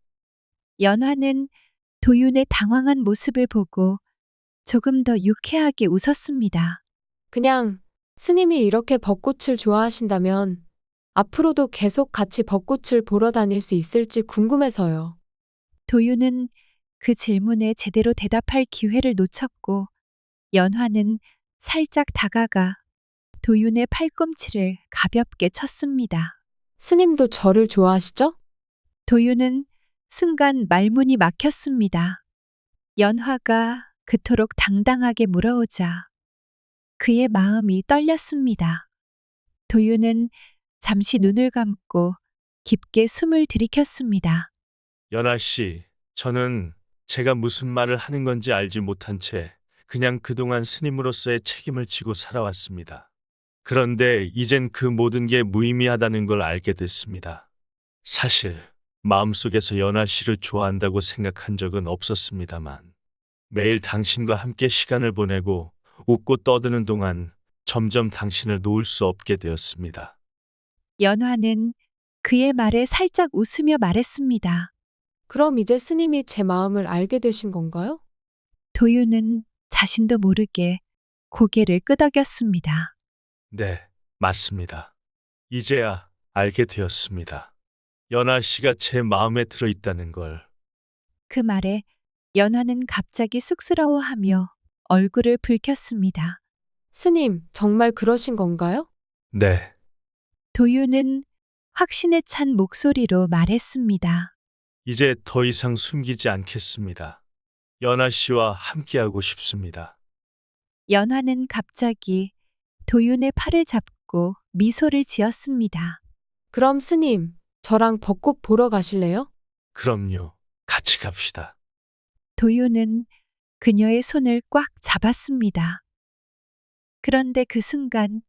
연화는 도윤의 당황한 모습을 보고 조금 더 유쾌하게 웃었습니다. 그냥 스님이 이렇게 벚꽃을 좋아하신다면 앞으로도 계속 같이 벚꽃을 보러 다닐 수 있을지 궁금해서요. 도윤은 그 질문에 제대로 대답할 기회를 놓쳤고 연화는 살짝 다가가 도윤의 팔꿈치를 가볍게 쳤습니다. 스님도 저를 좋아하시죠? 도윤은 순간 말문이 막혔습니다. 연화가 그토록 당당하게 물어오자 그의 마음이 떨렸습니다. 도윤은 잠시 눈을 감고 깊게 숨을 들이켰습니다. 연아 씨, 저는 제가 무슨 말을 하는 건지 알지 못한 채 그냥 그동안 스님으로서의 책임을 지고 살아왔습니다. 그런데 이젠 그 모든 게 무의미하다는 걸 알게 됐습니다. 사실 마음속에서 연아 씨를 좋아한다고 생각한 적은 없었습니다만 매일 당신과 함께 시간을 보내고 웃고 떠드는 동안 점점 당신을 놓을 수 없게 되었습니다. 연화는 그의 말에 살짝 웃으며 말했습니다. 그럼 이제 스님이 제 마음을 알게 되신 건가요? 도윤은 자신도 모르게 고개를 끄덕였습니다. 네, 맞습니다. 이제야 알게 되었습니다. 연아 씨가 제 마음에 들어 있다는 걸. 그 말에 연화는 갑자기 쑥스러워하며 얼굴을 붉혔습니다. 스님, 정말 그러신 건가요? 네, 도윤은 확신에 찬 목소리로 말했습니다. 이제 더 이상 숨기지 않겠습니다. 연아 씨와 함께하고 싶습니다. 연화는 갑자기 도윤의 팔을 잡고 미소를 지었습니다. 그럼 스님, 저랑 벚꽃 보러 가실래요? 그럼요, 같이 갑시다. 도윤은 그녀의 손을 꽉 잡았습니다. 그런데 그 순간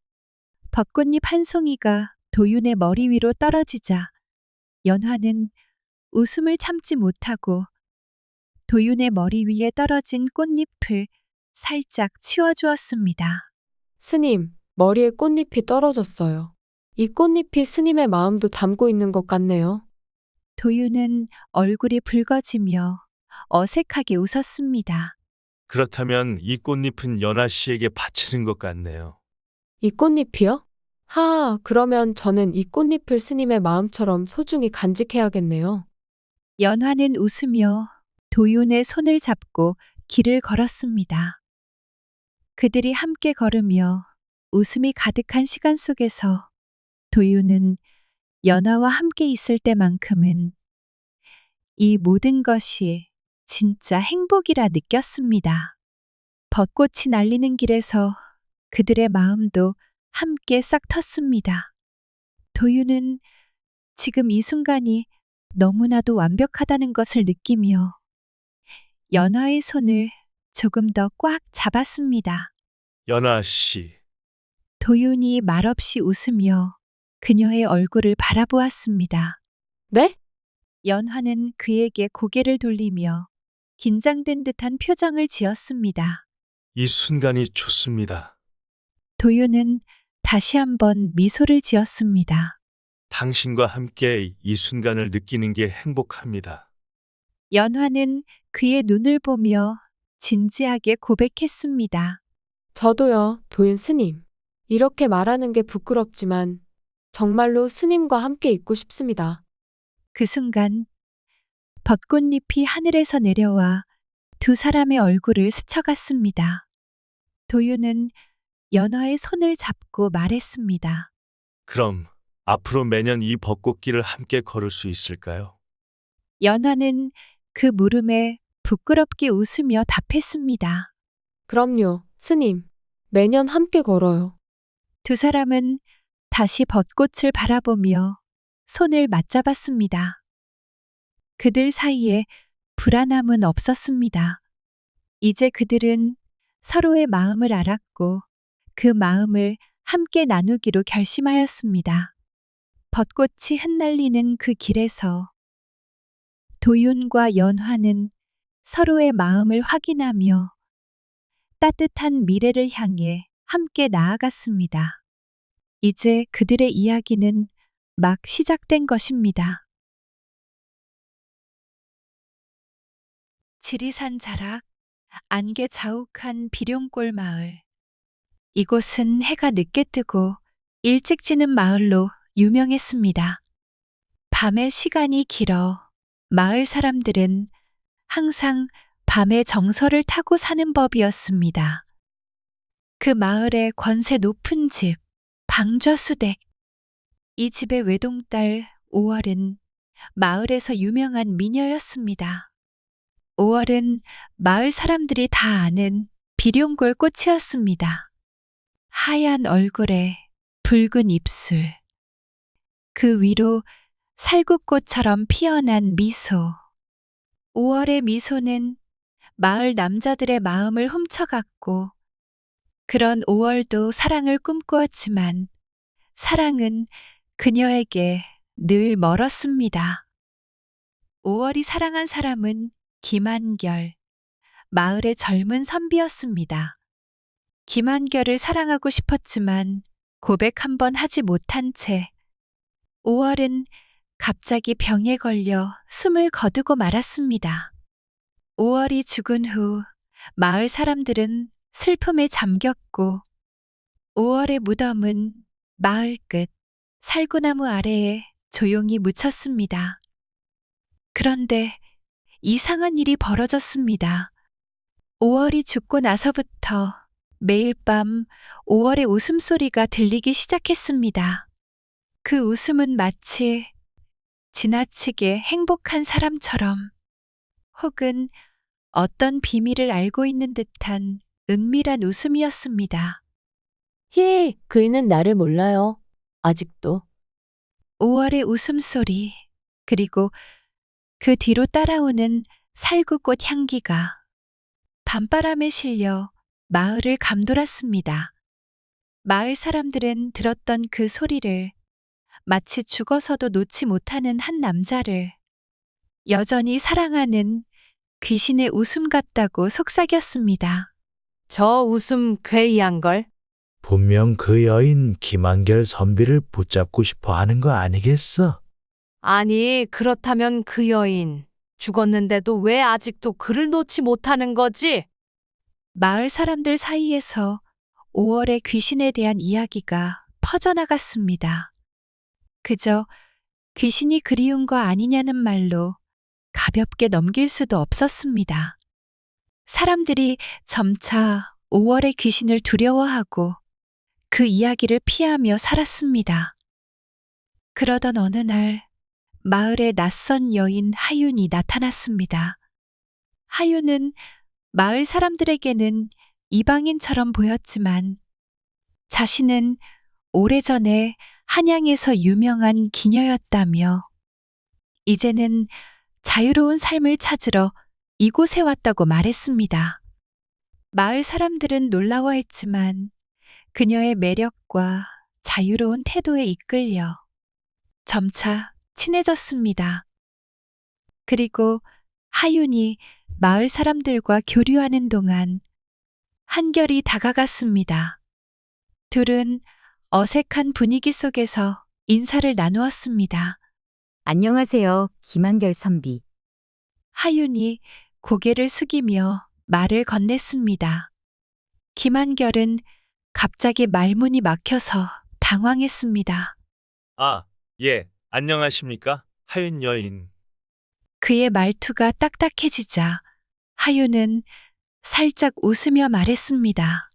벚꽃잎 한 송이가 도윤의 머리 위로 떨어지자 연화는 웃음을 참지 못하고 도윤의 머리 위에 떨어진 꽃잎을 살짝 치워주었습니다. 스님, 머리에 꽃잎이 떨어졌어요. 이 꽃잎이 스님의 마음도 담고 있는 것 같네요. 도윤은 얼굴이 붉어지며 어색하게 웃었습니다. 그렇다면 이 꽃잎은 연아 씨에게 바치는 것 같네요. 이 꽃잎이요? 그러면 저는 이 꽃잎을 스님의 마음처럼 소중히 간직해야겠네요. 연화는 웃으며 도윤의 손을 잡고 길을 걸었습니다. 그들이 함께 걸으며 웃음이 가득한 시간 속에서 도윤은 연화와 함께 있을 때만큼은 이 모든 것이 진짜 행복이라 느꼈습니다. 벚꽃이 날리는 길에서 그들의 마음도 함께 싹 텄습니다. 도윤은 지금 이 순간이 너무나도 완벽하다는 것을 느끼며 연화의 손을 조금 더 꽉 잡았습니다. 연아 씨, 도윤이 말없이 웃으며 그녀의 얼굴을 바라보았습니다. 네? 연화는 그에게 고개를 돌리며 긴장된 듯한 표정을 지었습니다. 이 순간이 좋습니다. 도윤은 다시 한번 미소를 지었습니다. 당신과 함께 이 순간을 느끼는 게 행복합니다. 연화는 그의 눈을 보며 진지하게 고백했습니다. 저도요, 도윤 스님. 이렇게 말하는 게 부끄럽지만 정말로 스님과 함께 있고 싶습니다. 그 순간 벚꽃잎이 하늘에서 내려와 두 사람의 얼굴을 스쳐갔습니다. 도윤은 연화의 손을 잡고 말했습니다. 그럼 앞으로 매년 이 벚꽃길을 함께 걸을 수 있을까요? 연화는 그 물음에 부끄럽게 웃으며 답했습니다. 그럼요, 스님. 매년 함께 걸어요. 두 사람은 다시 벚꽃을 바라보며 손을 맞잡았습니다. 그들 사이에 불안함은 없었습니다. 이제 그들은 서로의 마음을 알았고 그 마음을 함께 나누기로 결심하였습니다. 벚꽃이 흩날리는 그 길에서 도윤과 연화는 서로의 마음을 확인하며 따뜻한 미래를 향해 함께 나아갔습니다. 이제 그들의 이야기는 막 시작된 것입니다. 지리산 자락, 안개 자욱한 비룡골 마을. 이곳은 해가 늦게 뜨고 일찍 지는 마을로 유명했습니다. 밤의 시간이 길어 마을 사람들은 항상 밤에 정서를 타고 사는 법이었습니다. 그 마을의 권세 높은 집, 방좌수댁. 이 집의 외동딸 5월은 마을에서 유명한 미녀였습니다. 5월은 마을 사람들이 다 아는 비룡골 꽃이었습니다. 하얀 얼굴에 붉은 입술, 그 위로 살구꽃처럼 피어난 미소. 5월의 미소는 마을 남자들의 마음을 훔쳐갔고, 그런 5월도 사랑을 꿈꾸었지만 사랑은 그녀에게 늘 멀었습니다. 5월이 사랑한 사람은 김한결, 마을의 젊은 선비였습니다. 김한결을 사랑하고 싶었지만 고백 한 번 하지 못한 채 5월은 갑자기 병에 걸려 숨을 거두고 말았습니다. 5월이 죽은 후 마을 사람들은 슬픔에 잠겼고 5월의 무덤은 마을 끝 살구나무 아래에 조용히 묻혔습니다. 그런데 이상한 일이 벌어졌습니다. 5월이 죽고 나서부터 매일 밤 5월의 웃음소리가 들리기 시작했습니다. 그 웃음은 마치 지나치게 행복한 사람처럼 혹은 어떤 비밀을 알고 있는 듯한 은밀한 웃음이었습니다. 그이는 나를 몰라요. 아직도. 5월의 웃음소리, 그리고 그 뒤로 따라오는 살구꽃 향기가 밤바람에 실려 마을을 감돌았습니다. 마을 사람들은 들었던 그 소리를 마치 죽어서도 놓지 못하는 한 남자를 여전히 사랑하는 귀신의 웃음 같다고 속삭였습니다. 저 웃음 괴이한 걸. 분명 그 여인 김한결 선비를 붙잡고 싶어 하는 거 아니겠어? 아니, 그렇다면 그 여인 죽었는데도 왜 아직도 그를 놓지 못하는 거지? 마을 사람들 사이에서 5월의 귀신에 대한 이야기가 퍼져나갔습니다. 그저 귀신이 그리운 거 아니냐는 말로 가볍게 넘길 수도 없었습니다. 사람들이 점차 5월의 귀신을 두려워하고 그 이야기를 피하며 살았습니다. 그러던 어느 날 마을에 낯선 여인 하윤이 나타났습니다. 하윤은 마을 사람들에게는 이방인처럼 보였지만 자신은 오래전에 한양에서 유명한 기녀였다며 이제는 자유로운 삶을 찾으러 이곳에 왔다고 말했습니다. 마을 사람들은 놀라워했지만 그녀의 매력과 자유로운 태도에 이끌려 점차 친해졌습니다. 그리고 하윤이 마을 사람들과 교류하는 동안 한결이 다가갔습니다. 둘은 어색한 분위기 속에서 인사를 나누었습니다. 안녕하세요, 김한결 선비. 하윤이 고개를 숙이며 말을 건넸습니다. 김한결은 갑자기 말문이 막혀서 당황했습니다. 아, 예, 안녕하십니까? 하윤 여인. 그의 말투가 딱딱해지자 하윤은 살짝 웃으며 말했습니다.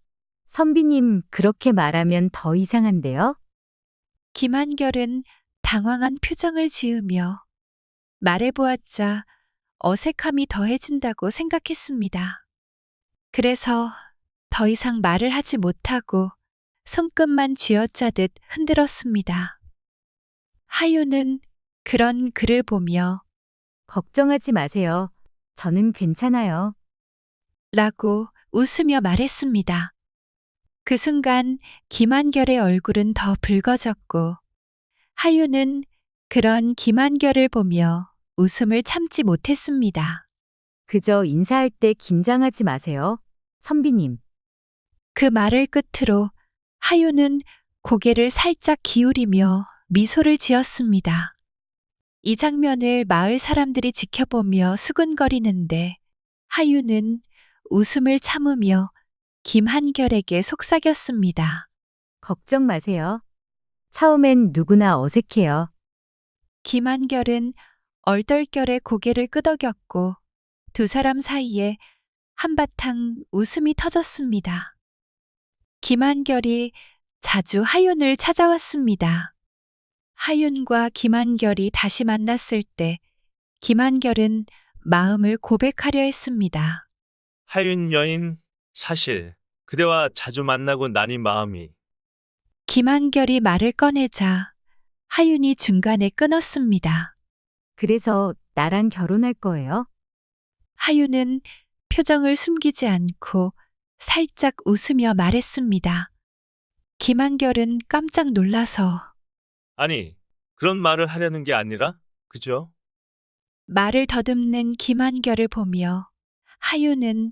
선비님, 그렇게 말하면 더 이상한데요? 김한결은 당황한 표정을 지으며 말해보았자 어색함이 더해진다고 생각했습니다. 그래서 더 이상 말을 하지 못하고 손끝만 쥐어짜듯 흔들었습니다. 하윤은 그런 그를 보며 걱정하지 마세요. 저는 괜찮아요. 라고 웃으며 말했습니다. 그 순간 김한결의 얼굴은 더 붉어졌고 하윤은 그런 김한결을 보며 웃음을 참지 못했습니다. 그저 인사할 때 긴장하지 마세요, 선비님. 그 말을 끝으로 하윤은 고개를 살짝 기울이며 미소를 지었습니다. 이 장면을 마을 사람들이 지켜보며 수근거리는데 하윤은 웃음을 참으며 김한결에게 속삭였습니다. 걱정 마세요. 처음엔 누구나 어색해요. 김한결은 얼떨결에 고개를 끄덕였고 두 사람 사이에 한바탕 웃음이 터졌습니다. 김한결이 자주 하윤을 찾아왔습니다. 하윤과 김한결이 다시 만났을 때 김한결은 마음을 고백하려 했습니다. 하윤 여인, 사실 그대와 자주 만나고 나니 마음이. 김한결이 말을 꺼내자 하윤이 중간에 끊었습니다. 그래서 나랑 결혼할 거예요? 하윤은 표정을 숨기지 않고 살짝 웃으며 말했습니다. 김한결은 깜짝 놀라서 아니, 그런 말을 하려는 게 아니라, 그죠? 말을 더듬는 김한결을 보며 하윤은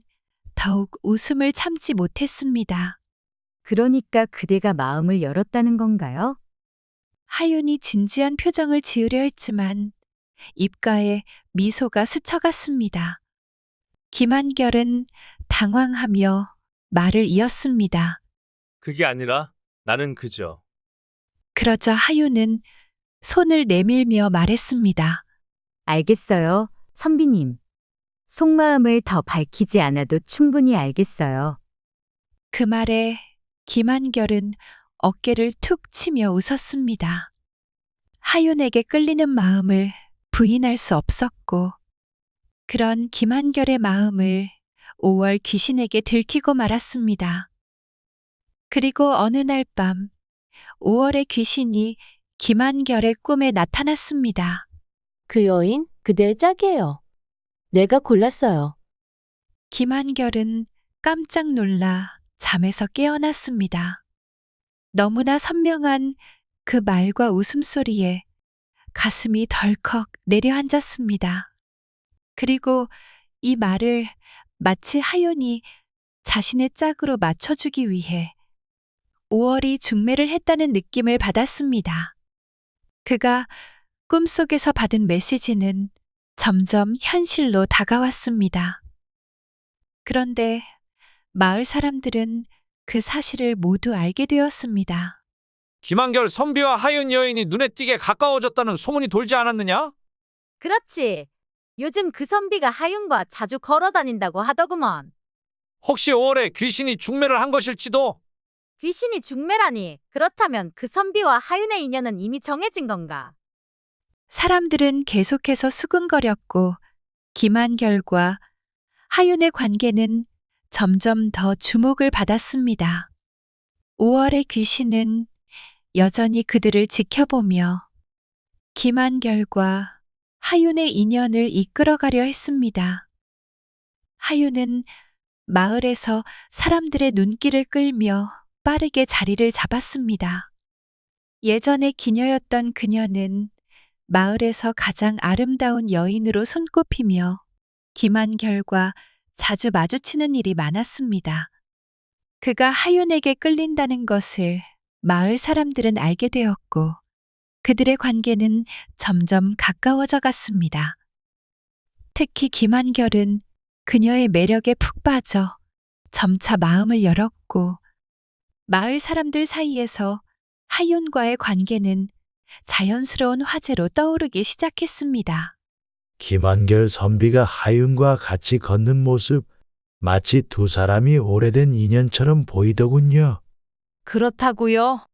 더욱 웃음을 참지 못했습니다. 그러니까 그대가 마음을 열었다는 건가요? 하윤이 진지한 표정을 지으려 했지만 입가에 미소가 스쳐갔습니다. 김한결은 당황하며 말을 이었습니다. 그게 아니라 나는 그저. 그러자 하윤은 손을 내밀며 말했습니다. 알겠어요, 선비님. 속마음을 더 밝히지 않아도 충분히 알겠어요. 그 말에 김한결은 어깨를 툭 치며 웃었습니다. 하윤에게 끌리는 마음을 부인할 수 없었고 그런 김한결의 마음을 5월 귀신에게 들키고 말았습니다. 그리고 어느 날 밤 5월의 귀신이 김한결의 꿈에 나타났습니다. 그 여인 그대의 짝이에요. 내가 골랐어요. 김한결은 깜짝 놀라 잠에서 깨어났습니다. 너무나 선명한 그 말과 웃음소리에 가슴이 덜컥 내려앉았습니다. 그리고 이 말을 마치 하윤이 자신의 짝으로 맞춰주기 위해 5월이 중매를 했다는 느낌을 받았습니다. 그가 꿈속에서 받은 메시지는 점점 현실로 다가왔습니다. 그런데 마을 사람들은 그 사실을 모두 알게 되었습니다. 김한결 선비와 하윤 여인이 눈에 띄게 가까워졌다는 소문이 돌지 않았느냐? 그렇지. 요즘 그 선비가 하윤과 자주 걸어 다닌다고 하더구먼. 혹시 5월에 귀신이 중매를 한 것일지도? 귀신이 중매라니. 그렇다면 그 선비와 하윤의 인연은 이미 정해진 건가? 사람들은 계속해서 수군거렸고 김한결과 하윤의 관계는 점점 더 주목을 받았습니다. 5월의 귀신은 여전히 그들을 지켜보며 김한결과 하윤의 인연을 이끌어가려 했습니다. 하윤은 마을에서 사람들의 눈길을 끌며 빠르게 자리를 잡았습니다. 예전에 기녀였던 그녀는 마을에서 가장 아름다운 여인으로 손꼽히며 김한결과 자주 마주치는 일이 많았습니다. 그가 하윤에게 끌린다는 것을 마을 사람들은 알게 되었고 그들의 관계는 점점 가까워져 갔습니다. 특히 김한결은 그녀의 매력에 푹 빠져 점차 마음을 열었고 마을 사람들 사이에서 하윤과의 관계는 자연스러운 화제로 떠오르기 시작했습니다. 김한결 선비가 하윤과 같이 걷는 모습, 마치 두 사람이 오래된 인연처럼 보이더군요. 그렇다고요?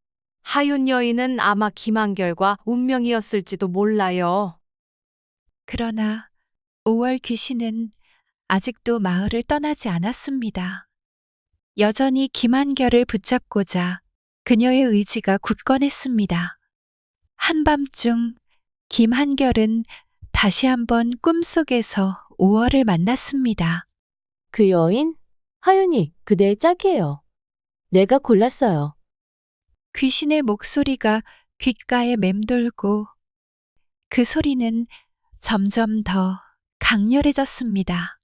하윤 여인은 아마 김한결과 운명이었을지도 몰라요. 그러나 5월 귀신은 아직도 마을을 떠나지 않았습니다. 여전히 김한결을 붙잡고자 그녀의 의지가 굳건했습니다. 한밤중 김한결은 다시 한번 꿈속에서 5월을 만났습니다. 그 여인? 하윤이 그대의 짝이에요. 내가 골랐어요. 귀신의 목소리가 귓가에 맴돌고 그 소리는 점점 더 강렬해졌습니다.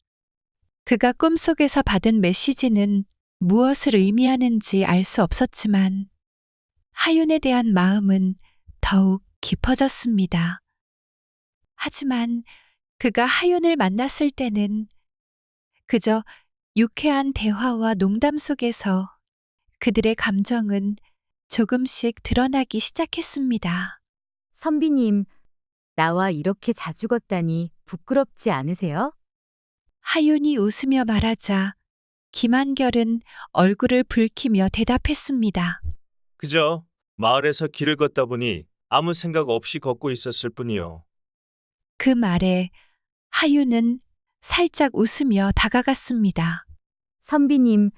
그가 꿈속에서 받은 메시지는 무엇을 의미하는지 알 수 없었지만 하윤에 대한 마음은 더욱 깊어졌습니다. 하지만 그가 하윤을 만났을 때는 그저 유쾌한 대화와 농담 속에서 그들의 감정은 조금씩 드러나기 시작했습니다. 선비님, 나와 이렇게 자주 걷다니 부끄럽지 않으세요? 하윤이 웃으며 말하자 김한결은 얼굴을 붉히며 대답했습니다. 그저 마을에서 길을 걷다 보니 아무 생각 없이 걷고 있었을 뿐이요. 그 말에 하윤은 살짝 웃으며 다가갔습니다. 선비님,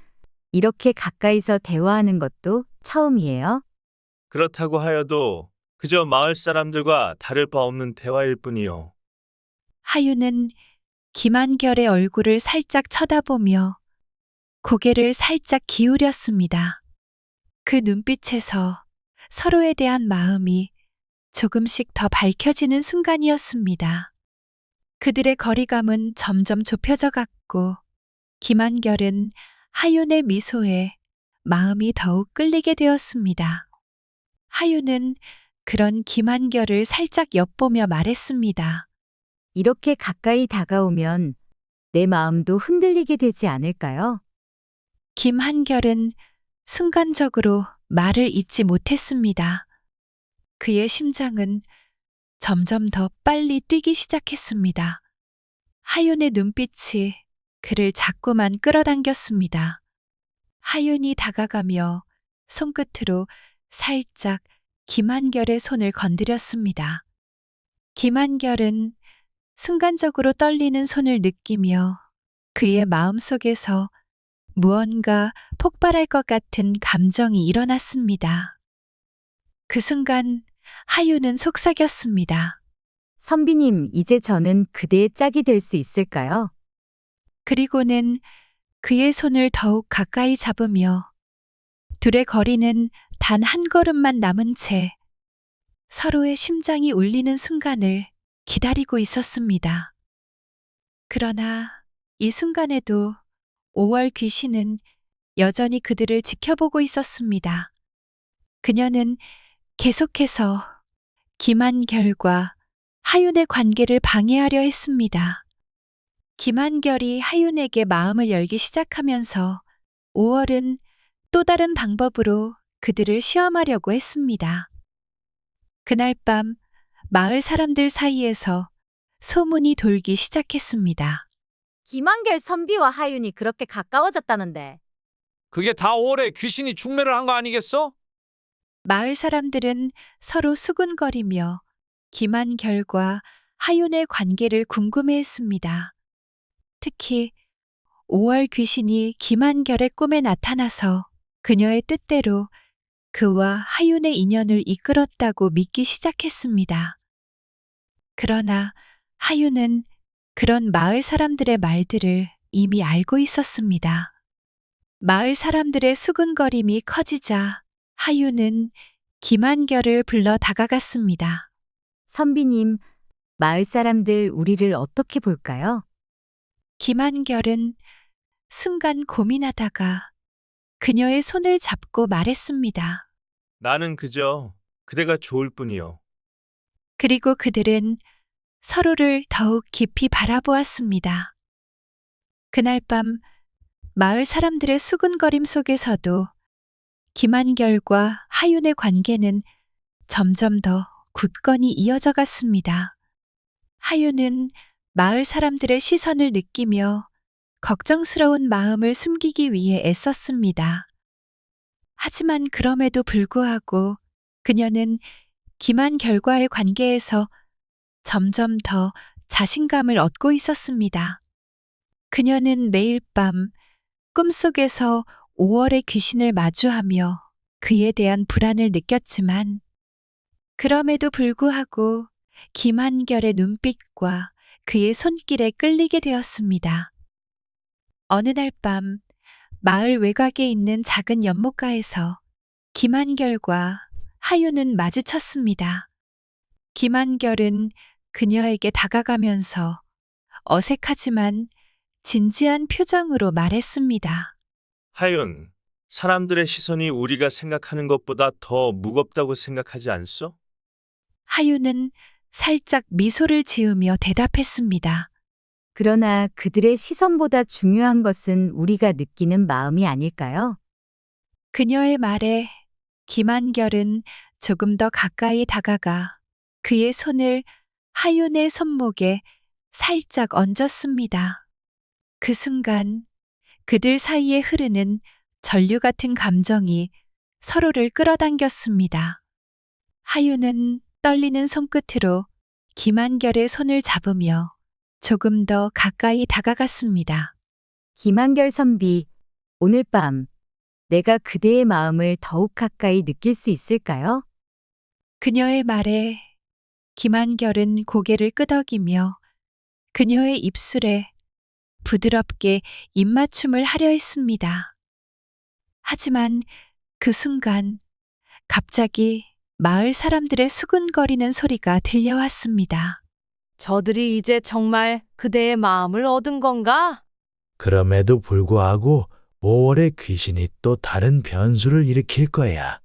이렇게 가까이서 대화하는 것도 처음이에요? 그렇다고 하여도 그저 마을 사람들과 다를 바 없는 대화일 뿐이요. 하윤은 김한결의 얼굴을 살짝 쳐다보며 고개를 살짝 기울였습니다. 그 눈빛에서 서로에 대한 마음이 조금씩 더 밝혀지는 순간이었습니다. 그들의 거리감은 점점 좁혀져 갔고 김한결은 하윤의 미소에 마음이 더욱 끌리게 되었습니다. 하윤은 그런 김한결을 살짝 엿보며 말했습니다. 이렇게 가까이 다가오면 내 마음도 흔들리게 되지 않을까요? 김한결은 순간적으로 말을 잇지 못했습니다. 그의 심장은 점점 더 빨리 뛰기 시작했습니다. 하윤의 눈빛이 그를 자꾸만 끌어당겼습니다. 하윤이 다가가며 손끝으로 살짝 김한결의 손을 건드렸습니다. 김한결은 순간적으로 떨리는 손을 느끼며 그의 마음속에서 무언가 폭발할 것 같은 감정이 일어났습니다. 그 순간 하윤은 속삭였습니다. 선비님, 이제 저는 그대의 짝이 될 수 있을까요? 그리고는 그의 손을 더욱 가까이 잡으며 둘의 거리는 단 한 걸음만 남은 채 서로의 심장이 울리는 순간을 기다리고 있었습니다. 그러나 이 순간에도 5월 귀신은 여전히 그들을 지켜보고 있었습니다. 그녀는 계속해서 김한결과 하윤의 관계를 방해하려 했습니다. 김한결이 하윤에게 마음을 열기 시작하면서 5월은 또 다른 방법으로 그들을 시험하려고 했습니다. 그날 밤 마을 사람들 사이에서 소문이 돌기 시작했습니다. 김한결 선비와 하윤이 그렇게 가까워졌다는데. 그게 다 5월에 귀신이 충매를 한 거 아니겠어? 마을 사람들은 서로 수군거리며 김한결과 하윤의 관계를 궁금해했습니다. 특히 5월 귀신이 김한결의 꿈에 나타나서 그녀의 뜻대로 그와 하윤의 인연을 이끌었다고 믿기 시작했습니다. 그러나 하윤은 그런 마을 사람들의 말들을 이미 알고 있었습니다. 마을 사람들의 수군거림이 커지자 하윤은 김한결을 불러 다가갔습니다. 선비님, 마을 사람들 우리를 어떻게 볼까요? 김한결은 순간 고민하다가 그녀의 손을 잡고 말했습니다. 나는 그저 그대가 좋을 뿐이요. 그리고 그들은 서로를 더욱 깊이 바라보았습니다. 그날 밤 마을 사람들의 수군거림 속에서도 김한결과 하윤의 관계는 점점 더 굳건히 이어져 갔습니다. 하윤은 마을 사람들의 시선을 느끼며 걱정스러운 마음을 숨기기 위해 애썼습니다. 하지만 그럼에도 불구하고 그녀는 김한결과의 관계에서 점점 더 자신감을 얻고 있었습니다. 그녀는 매일 밤 꿈속에서 5월의 귀신을 마주하며 그에 대한 불안을 느꼈지만 그럼에도 불구하고 김한결의 눈빛과 그의 손길에 끌리게 되었습니다. 어느 날 밤 마을 외곽에 있는 작은 연못가에서 김한결과 하윤은 마주쳤습니다. 김한결은 그녀에게 다가가면서 어색하지만 진지한 표정으로 말했습니다. 하윤, 사람들의 시선이 우리가 생각하는 것보다 더 무겁다고 생각하지 않소? 하윤은 살짝 미소를 지으며 대답했습니다. 그러나 그들의 시선보다 중요한 것은 우리가 느끼는 마음이 아닐까요? 그녀의 말에 김한결은 조금 더 가까이 다가가 그의 손을 하윤의 손목에 살짝 얹었습니다. 그 순간 그들 사이에 흐르는 전류 같은 감정이 서로를 끌어당겼습니다. 하윤은 떨리는 손끝으로 김한결의 손을 잡으며 조금 더 가까이 다가갔습니다. 김한결 선비, 오늘 밤 내가 그대의 마음을 더욱 가까이 느낄 수 있을까요? 그녀의 말에 김한결은 고개를 끄덕이며 그녀의 입술에 부드럽게 입맞춤을 하려 했습니다. 하지만 그 순간 갑자기 마을 사람들의 수군거리는 소리가 들려왔습니다. 저들이 이제 정말 그대의 마음을 얻은 건가? 그럼에도 불구하고 5월의 귀신이 또 다른 변수를 일으킬 거야.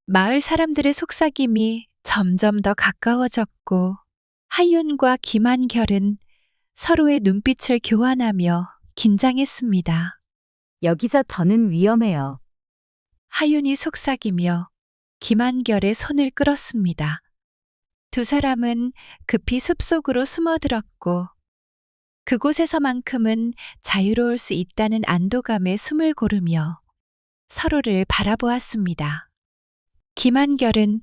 마을 사람들의 속삭임이 점점 더 가까워졌고 하윤과 김한결은 서로의 눈빛을 교환하며 긴장했습니다. 여기서 더는 위험해요. 하윤이 속삭이며 김한결의 손을 끌었습니다. 두 사람은 급히 숲속으로 숨어들었고 그곳에서만큼은 자유로울 수 있다는 안도감에 숨을 고르며 서로를 바라보았습니다. 김한결은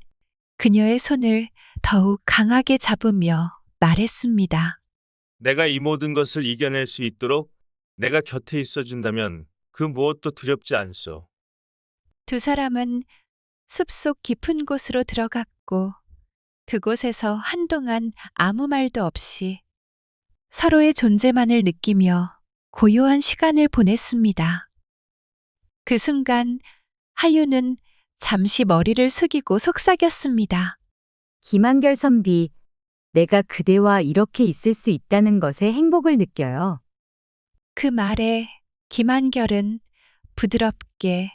그녀의 손을 더욱 강하게 잡으며 말했습니다. 내가 이 모든 것을 이겨낼 수 있도록 내가 곁에 있어준다면 그 무엇도 두렵지 않소. 두 사람은 숲속 깊은 곳으로 들어갔고 그곳에서 한동안 아무 말도 없이 서로의 존재만을 느끼며 고요한 시간을 보냈습니다. 그 순간 하윤은 잠시 머리를 숙이고 속삭였습니다. 김한결 선비, 내가 그대와 이렇게 있을 수 있다는 것에 행복을 느껴요. 그 말에 김한결은 부드럽게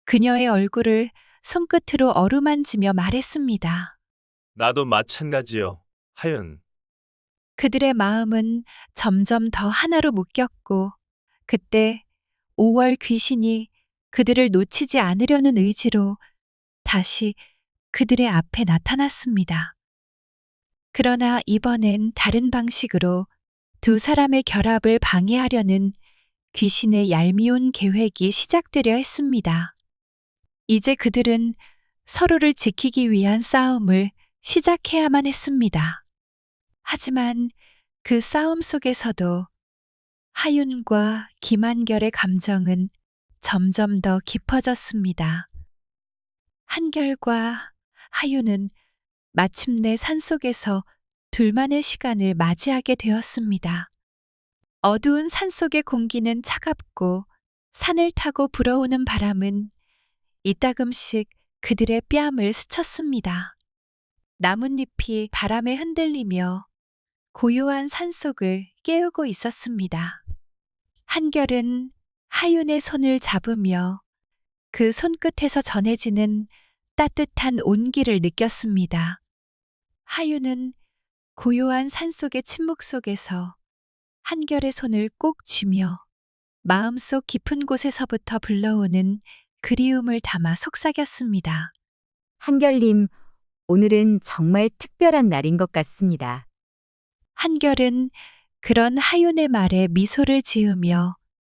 그녀의 얼굴을 손끝으로 어루만지며 말했습니다. 나도 마찬가지요, 하윤. 그들의 마음은 점점 더 하나로 묶였고 그때 5월 귀신이 그들을 놓치지 않으려는 의지로 다시 그들의 앞에 나타났습니다. 그러나 이번엔 다른 방식으로 두 사람의 결합을 방해하려는 귀신의 얄미운 계획이 시작되려 했습니다. 이제 그들은 서로를 지키기 위한 싸움을 시작해야만 했습니다. 하지만 그 싸움 속에서도 하윤과 김한결의 감정은 점점 더 깊어졌습니다. 한결과 하윤은 마침내 산속에서 둘만의 시간을 맞이하게 되었습니다. 어두운 산속의 공기는 차갑고 산을 타고 불어오는 바람은 이따금씩 그들의 뺨을 스쳤습니다. 나뭇잎이 바람에 흔들리며 고요한 산속을 깨우고 있었습니다. 한결은 하윤의 손을 잡으며 그 손끝에서 전해지는 따뜻한 온기를 느꼈습니다. 하윤은 고요한 산속의 침묵 속에서 한결의 손을 꼭 쥐며 마음속 깊은 곳에서부터 불러오는 그리움을 담아 속삭였습니다. 한결님, 오늘은 정말 특별한 날인 것 같습니다. 한결은 그런 하윤의 말에 미소를 지으며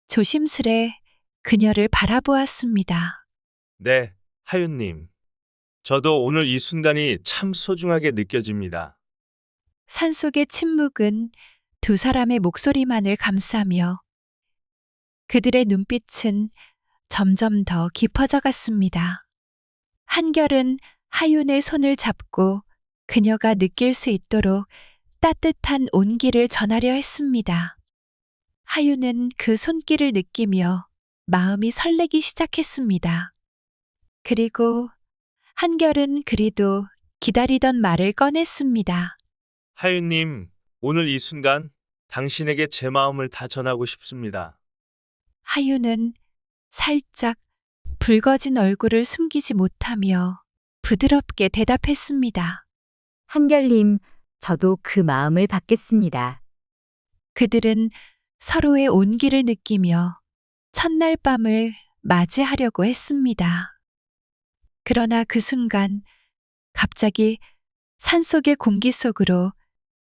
조심스레 그녀를 바라보았습니다. 네, 하윤님. 저도 오늘 이 순간이 참 소중하게 느껴집니다. 산속의 침묵은 두 사람의 목소리만을 감싸며 그들의 눈빛은 점점 더 깊어져 갔습니다. 한결은 하윤의 손을 잡고 그녀가 느낄 수 있도록 따뜻한 온기를 전하려 했습니다. 하윤은 그 손길을 느끼며 마음이 설레기 시작했습니다. 그리고 한결은 그리도 기다리던 말을 꺼냈습니다. 하윤님, 오늘 이 순간 당신에게 제 마음을 다 전하고 싶습니다. 하윤은 살짝 붉어진 얼굴을 숨기지 못하며 부드럽게 대답했습니다. 한결님, 저도 그 마음을 받겠습니다. 그들은 서로의 온기를 느끼며 첫날 밤을 맞이하려고 했습니다. 그러나 그 순간 갑자기 산속의 공기 속으로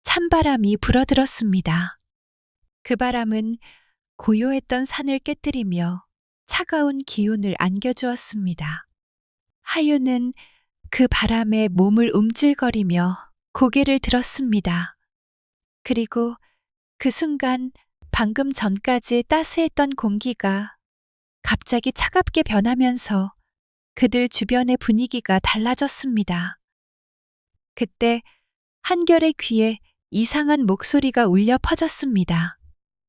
찬바람이 불어들었습니다. 그 바람은 고요했던 산을 깨뜨리며 차가운 기운을 안겨주었습니다. 하윤은 그 바람에 몸을 움찔거리며 고개를 들었습니다. 그리고 그 순간 방금 전까지 따스했던 공기가 갑자기 차갑게 변하면서 그들 주변의 분위기가 달라졌습니다. 그때 한결의 귀에 이상한 목소리가 울려 퍼졌습니다.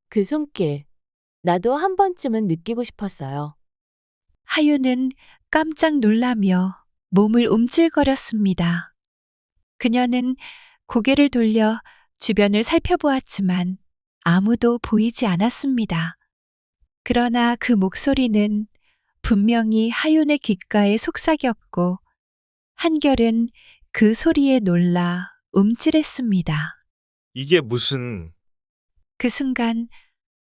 그 손길, 나도 한 번쯤은 느끼고 싶었어요. 하윤은 깜짝 놀라며 몸을 움찔거렸습니다. 그녀는 고개를 돌려 주변을 살펴보았지만 아무도 보이지 않았습니다. 그러나 그 목소리는 분명히 하윤의 귓가에 속삭였고 한결은 그 소리에 놀라 움찔했습니다. 이게 무슨... 그 순간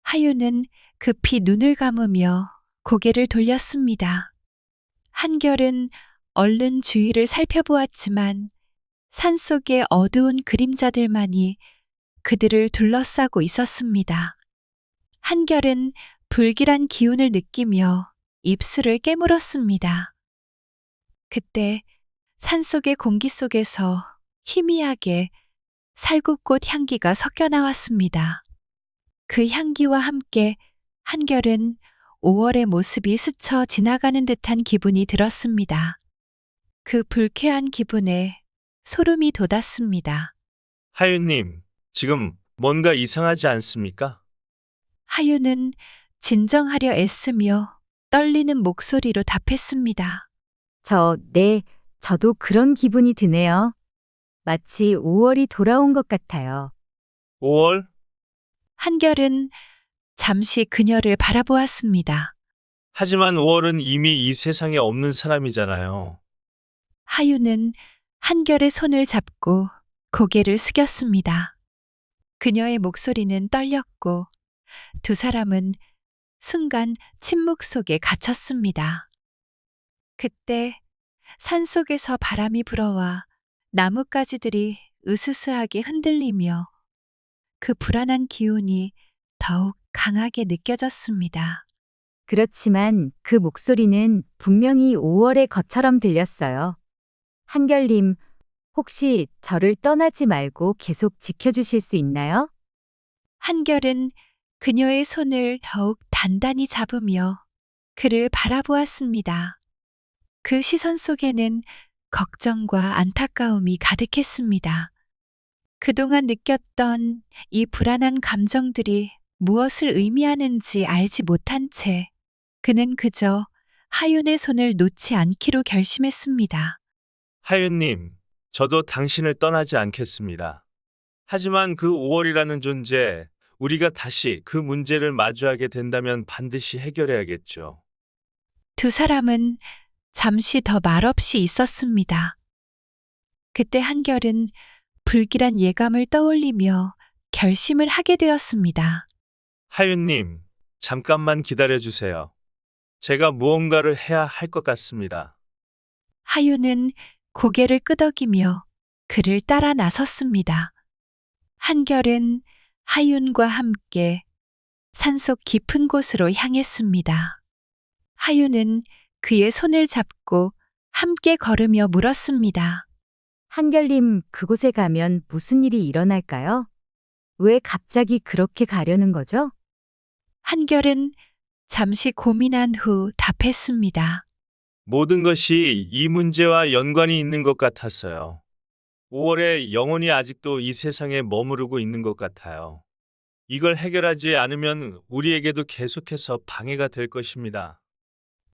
하윤은 급히 눈을 감으며 고개를 돌렸습니다. 한결은 얼른 주위를 살펴보았지만 산속의 어두운 그림자들만이 그들을 둘러싸고 있었습니다. 한결은 불길한 기운을 느끼며 입술을 깨물었습니다. 그때 산속의 공기 속에서 희미하게 살구꽃 향기가 섞여 나왔습니다. 그 향기와 함께 한결은 5월의 모습이 스쳐 지나가는 듯한 기분이 들었습니다. 그 불쾌한 기분에 소름이 돋았습니다. 하윤님, 지금 뭔가 이상하지 않습니까? 하윤은 진정하려 애쓰며 떨리는 목소리로 답했습니다. 네, 저도 그런 기분이 드네요. 마치 5월이 돌아온 것 같아요. 5월? 한결은 잠시 그녀를 바라보았습니다. 하지만 5월은 이미 이 세상에 없는 사람이잖아요. 하윤은 한결의 손을 잡고 고개를 숙였습니다. 그녀의 목소리는 떨렸고 두 사람은 순간 침묵 속에 갇혔습니다. 그때 산속에서 바람이 불어와 나뭇가지들이 으스스하게 흔들리며 그 불안한 기운이 더욱 강하게 느껴졌습니다. 그렇지만 그 목소리는 분명히 5월의 것처럼 들렸어요. 한결님, 혹시 저를 떠나지 말고 계속 지켜주실 수 있나요? 한결은 그녀의 손을 더욱 단단히 잡으며 그를 바라보았습니다. 그 시선 속에는 걱정과 안타까움이 가득했습니다. 그동안 느꼈던 이 불안한 감정들이 무엇을 의미하는지 알지 못한 채 그는 그저 하윤의 손을 놓지 않기로 결심했습니다. 하윤님, 저도 당신을 떠나지 않겠습니다. 하지만 그 5월이라는 존재, 우리가 다시 그 문제를 마주하게 된다면 반드시 해결해야겠죠. 두 사람은 잠시 더 말없이 있었습니다. 그때 한결은 불길한 예감을 떠올리며 결심을 하게 되었습니다. 하윤님, 잠깐만 기다려주세요. 제가 무언가를 해야 할 것 같습니다. 하윤은 고개를 끄덕이며 그를 따라 나섰습니다. 한결은 하윤과 함께 산속 깊은 곳으로 향했습니다. 하윤은 그의 손을 잡고 함께 걸으며 물었습니다. 한결님, 그곳에 가면 무슨 일이 일어날까요? 왜 갑자기 그렇게 가려는 거죠? 한결은 잠시 고민한 후 답했습니다. 모든 것이 이 문제와 연관이 있는 것 같았어요. 5월에 영혼이 아직도 이 세상에 머무르고 있는 것 같아요. 이걸 해결하지 않으면 우리에게도 계속해서 방해가 될 것입니다.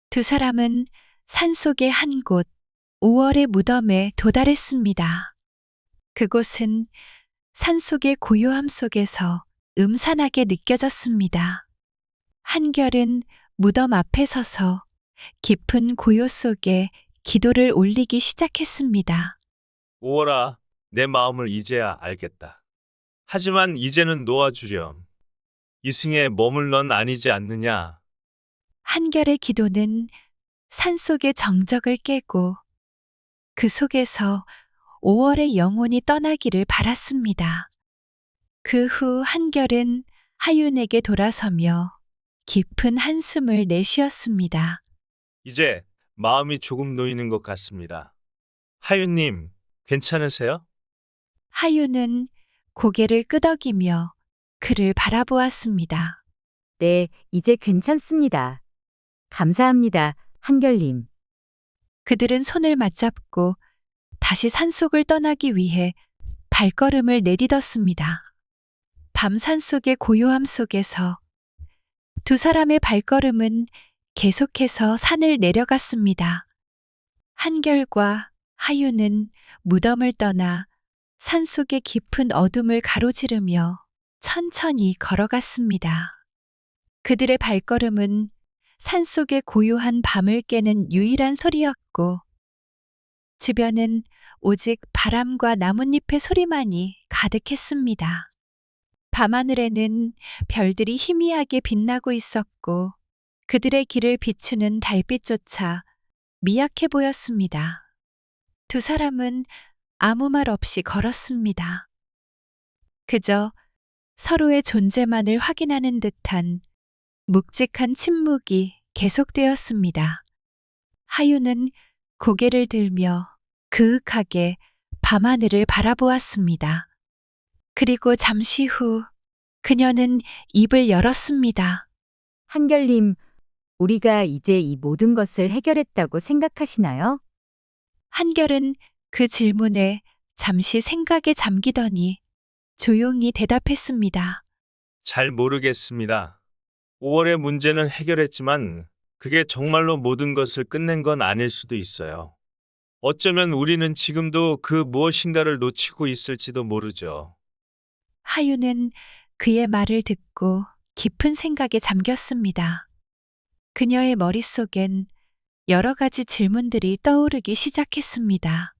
두 사람은 산속의 한 곳, 5월의 무덤에 도달했습니다. 그곳은 산속의 고요함 속에서 음산하게 느껴졌습니다. 한결은 무덤 앞에 서서 깊은 고요 속에 기도를 올리기 시작했습니다. 5월아, 내 마음을 이제야 알겠다. 하지만 이제는 놓아주렴. 이승에 머물 넌 아니지 않느냐. 한결의 기도는 산속의 정적을 깨고 그 속에서 5월의 영혼이 떠나기를 바랐습니다. 그 후 한결은 하윤에게 돌아서며 깊은 한숨을 내쉬었습니다. 이제 마음이 조금 놓이는 것 같습니다. 하윤님, 괜찮으세요? 하윤은 고개를 끄덕이며 그를 바라보았습니다. 네, 이제 괜찮습니다. 감사합니다, 한결님. 그들은 손을 맞잡고 다시 산속을 떠나기 위해 발걸음을 내딛었습니다. 밤 산속의 고요함 속에서 두 사람의 발걸음은 계속해서 산을 내려갔습니다. 한결과 하윤은 무덤을 떠나 산속의 깊은 어둠을 가로지르며 천천히 걸어갔습니다. 그들의 발걸음은 산속의 고요한 밤을 깨는 유일한 소리였고 주변은 오직 바람과 나뭇잎의 소리만이 가득했습니다. 밤하늘에는 별들이 희미하게 빛나고 있었고 그들의 길을 비추는 달빛조차 미약해 보였습니다. 두 사람은 아무 말 없이 걸었습니다. 그저 서로의 존재만을 확인하는 듯한 묵직한 침묵이 계속되었습니다. 하윤은 고개를 들며 그윽하게 밤하늘을 바라보았습니다. 그리고 잠시 후 그녀는 입을 열었습니다. 한결님, 우리가 이제 이 모든 것을 해결했다고 생각하시나요? 한결은 그 질문에 잠시 생각에 잠기더니 조용히 대답했습니다. 잘 모르겠습니다. 5월의 문제는 해결했지만 그게 정말로 모든 것을 끝낸 건 아닐 수도 있어요. 어쩌면 우리는 지금도 그 무엇인가를 놓치고 있을지도 모르죠. 하윤은 그의 말을 듣고 깊은 생각에 잠겼습니다. 그녀의 머릿속엔 여러 가지 질문들이 떠오르기 시작했습니다.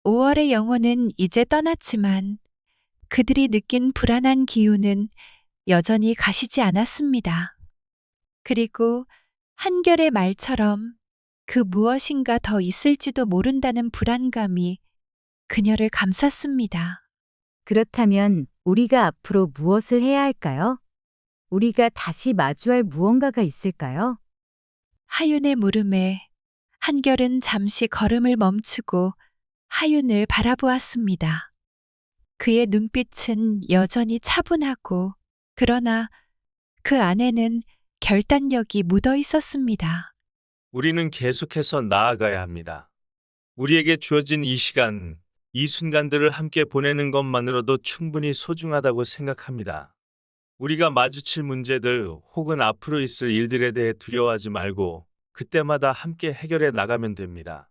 5월의 영혼은 이제 떠났지만 그들이 느낀 불안한 기운은 여전히 가시지 않았습니다. 그리고 한결의 말처럼 그 무엇인가 더 있을지도 모른다는 불안감이 그녀를 감쌌습니다. 그렇다면 우리가 앞으로 무엇을 해야 할까요? 우리가 다시 마주할 무언가가 있을까요? 하윤의 물음에 한결은 잠시 걸음을 멈추고 하윤을 바라보았습니다. 그의 눈빛은 여전히 차분하고 그러나 그 안에는 결단력이 묻어 있었습니다. 우리는 계속해서 나아가야 합니다. 우리에게 주어진 이 시간, 이 순간들을 함께 보내는 것만으로도 충분히 소중하다고 생각합니다. 우리가 마주칠 문제들 혹은 앞으로 있을 일들에 대해 두려워하지 말고 그때마다 함께 해결해 나가면 됩니다.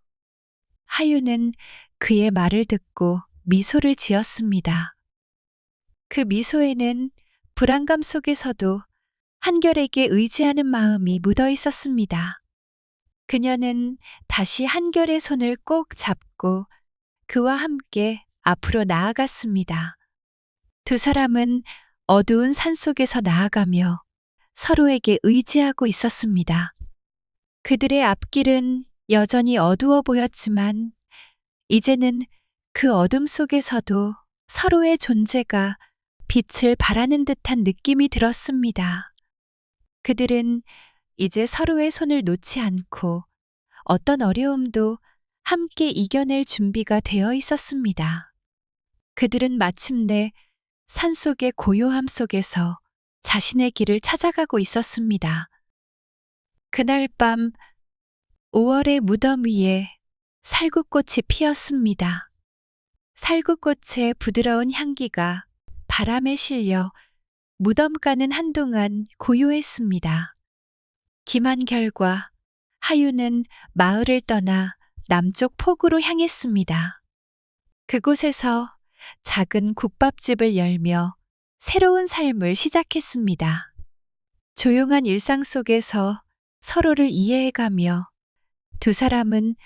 하윤은 그의 말을 듣고 미소를 지었습니다. 그 미소에는 불안감 속에서도 한결에게 의지하는 마음이 묻어 있었습니다. 그녀는 다시 한결의 손을 꼭 잡고 그와 함께 앞으로 나아갔습니다. 두 사람은 어두운 산 속에서 나아가며 서로에게 의지하고 있었습니다. 그들의 앞길은 여전히 어두워 보였지만 이제는 그 어둠 속에서도 서로의 존재가 빛을 발하는 듯한 느낌이 들었습니다. 그들은 이제 서로의 손을 놓지 않고 어떤 어려움도 함께 이겨낼 준비가 되어 있었습니다. 그들은 마침내 산속의 고요함 속에서 자신의 길을 찾아가고 있었습니다. 그날 밤 5월의 무덤 위에 살구꽃이 피었습니다. 살구꽃의 부드러운 향기가 바람에 실려 무덤가는 한동안 고요했습니다. 김한결과 하윤은 마을을 떠나 남쪽 폭으로 향했습니다. 그곳에서 작은 국밥집을 열며 새로운 삶을 시작했습니다. 조용한 일상 속에서 서로를 이해해가며 두 사람은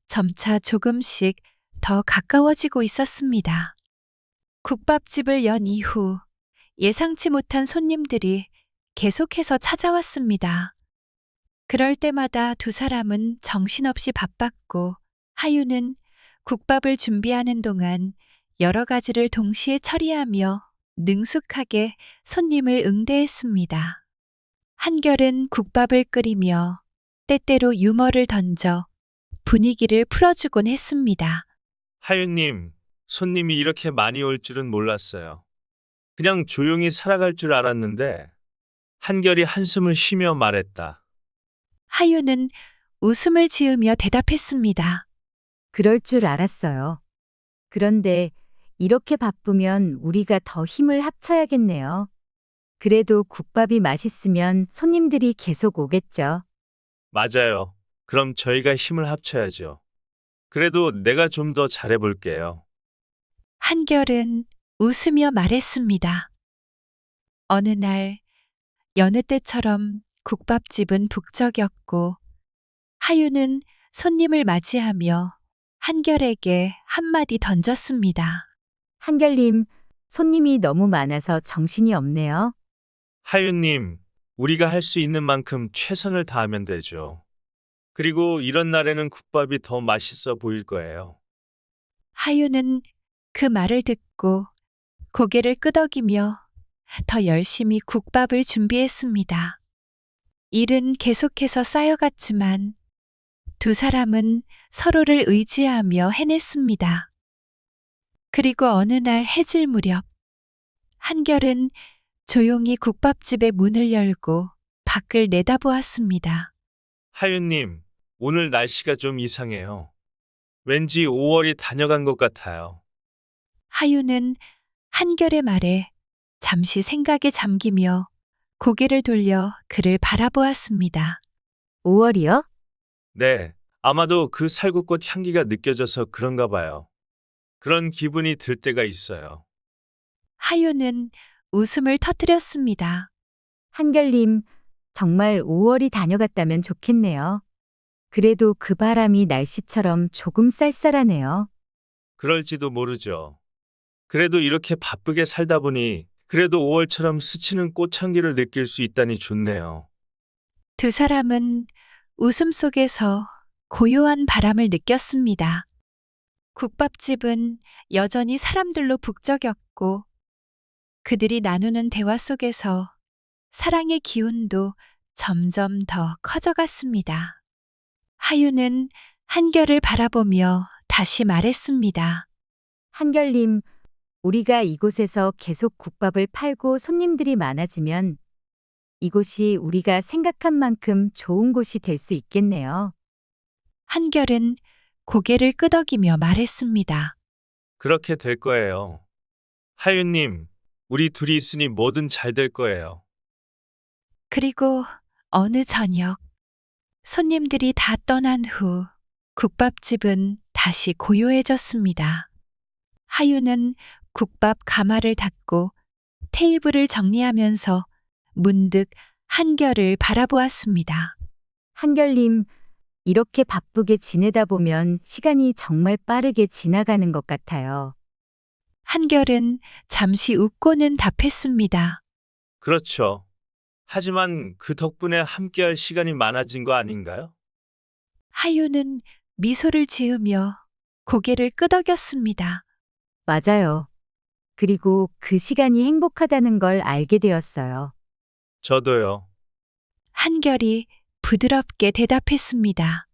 점차 조금씩 더 가까워지고 있었습니다. 국밥집을 연 이후 예상치 못한 손님들이 계속해서 찾아왔습니다. 그럴 때마다 두 사람은 정신없이 바빴고 하윤은 국밥을 준비하는 동안 여러 가지를 동시에 처리하며 능숙하게 손님을 응대했습니다. 한결은 국밥을 끓이며 때때로 유머를 던져 분위기를 풀어주곤 했습니다. 하윤님, 손님이 이렇게 많이 올 줄은 몰랐어요. 그냥 조용히 살아갈 줄 알았는데 한결이 한숨을 쉬며 말했다. 하윤은 웃음을 지으며 대답했습니다. 그럴 줄 알았어요. 그런데 이렇게 바쁘면 우리가 더 힘을 합쳐야겠네요. 그래도 국밥이 맛있으면 손님들이 계속 오겠죠. 맞아요. 그럼 저희가 힘을 합쳐야죠. 그래도 내가 좀 더 잘해볼게요. 한결은 웃으며 말했습니다. 어느 날 여느 때처럼 국밥집은 북적였고 하윤은 손님을 맞이하며 한결에게 한마디 던졌습니다. 한결님, 손님이 너무 많아서 정신이 없네요. 하윤님, 우리가 할 수 있는 만큼 최선을 다하면 되죠. 그리고 이런 날에는 국밥이 더 맛있어 보일 거예요. 하윤은 그 말을 듣고 고개를 끄덕이며 더 열심히 국밥을 준비했습니다. 일은 계속해서 쌓여갔지만 두 사람은 서로를 의지하며 해냈습니다. 그리고 어느 날 해질 무렵 한결은 조용히 국밥집의 문을 열고 밖을 내다보았습니다. 하윤님, 오늘 날씨가 좀 이상해요. 왠지 5월이 다녀간 것 같아요. 하윤은 한결의 말에 잠시 생각에 잠기며 고개를 돌려 그를 바라보았습니다. 5월이요? 네, 아마도 그 살구꽃 향기가 느껴져서 그런가 봐요. 그런 기분이 들 때가 있어요. 하윤은 웃음을 터뜨렸습니다. 한결님, 정말 5월이 다녀갔다면 좋겠네요. 그래도 그 바람이 날씨처럼 조금 쌀쌀하네요. 그럴지도 모르죠. 그래도 이렇게 바쁘게 살다 보니 그래도 5월처럼 스치는 꽃향기를 느낄 수 있다니 좋네요. 두 사람은 웃음 속에서 고요한 바람을 느꼈습니다. 국밥집은 여전히 사람들로 북적였고 그들이 나누는 대화 속에서 사랑의 기운도 점점 더 커져갔습니다. 하윤은 한결을 바라보며 다시 말했습니다. 한결님, 우리가 이곳에서 계속 국밥을 팔고 손님들이 많아지면 이곳이 우리가 생각한 만큼 좋은 곳이 될 수 있겠네요. 한결은 고개를 끄덕이며 말했습니다. 그렇게 될 거예요. 하윤님, 우리 둘이 있으니 뭐든 잘 될 거예요. 그리고 어느 저녁, 손님들이 다 떠난 후 국밥집은 다시 고요해졌습니다. 하윤은 국밥 가마를 닫고 테이블을 정리하면서 문득 한결을 바라보았습니다. 한결님, 이렇게 바쁘게 지내다 보면 시간이 정말 빠르게 지나가는 것 같아요. 한결은 잠시 웃고는 답했습니다. 그렇죠. 하지만 그 덕분에 함께할 시간이 많아진 거 아닌가요? 하윤은 미소를 지으며 고개를 끄덕였습니다. 맞아요. 그리고 그 시간이 행복하다는 걸 알게 되었어요. 저도요. 한결이 부드럽게 대답했습니다.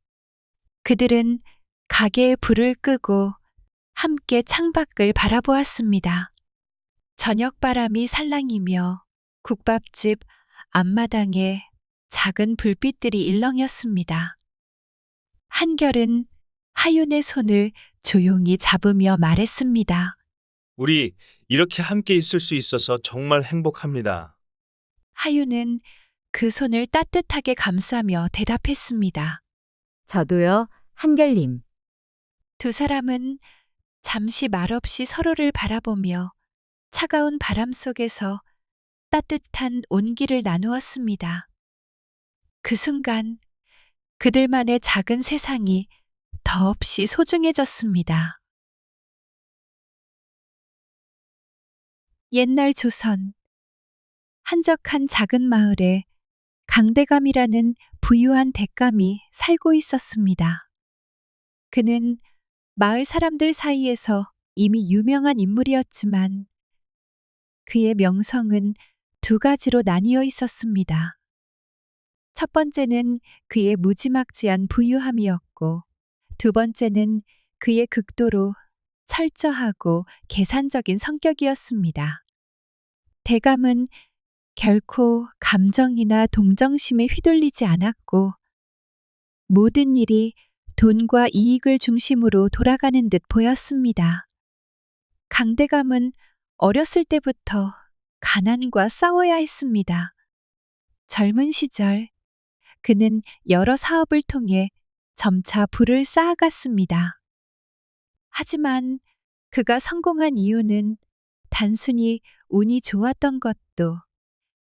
그들은 가게의 불을 끄고 함께 창밖을 바라보았습니다. 저녁 바람이 살랑이며 국밥집 앞마당에 작은 불빛들이 일렁였습니다. 한결은 하윤의 손을 조용히 잡으며 말했습니다. 우리 이렇게 함께 있을 수 있어서 정말 행복합니다. 하윤은 그 손을 따뜻하게 감싸며 대답했습니다. 저도요, 한결님. 두 사람은 잠시 말없이 서로를 바라보며 차가운 바람 속에서 따뜻한 온기를 나누었습니다. 그 순간 그들만의 작은 세상이 더없이 소중해졌습니다. 옛날 조선, 한적한 작은 마을에 강대감이라는 부유한 대감이 살고 있었습니다. 그는 마을 사람들 사이에서 이미 유명한 인물이었지만 그의 명성은 두 가지로 나뉘어 있었습니다. 첫 번째는 그의 무지막지한 부유함이었고, 두 번째는 그의 극도로 철저하고 계산적인 성격이었습니다. 대감은 결코 감정이나 동정심에 휘둘리지 않았고, 모든 일이 돈과 이익을 중심으로 돌아가는 듯 보였습니다. 강대감은 어렸을 때부터 가난과 싸워야 했습니다. 젊은 시절, 그는 여러 사업을 통해 점차 부를 쌓아갔습니다. 하지만 그가 성공한 이유는 단순히 운이 좋았던 것도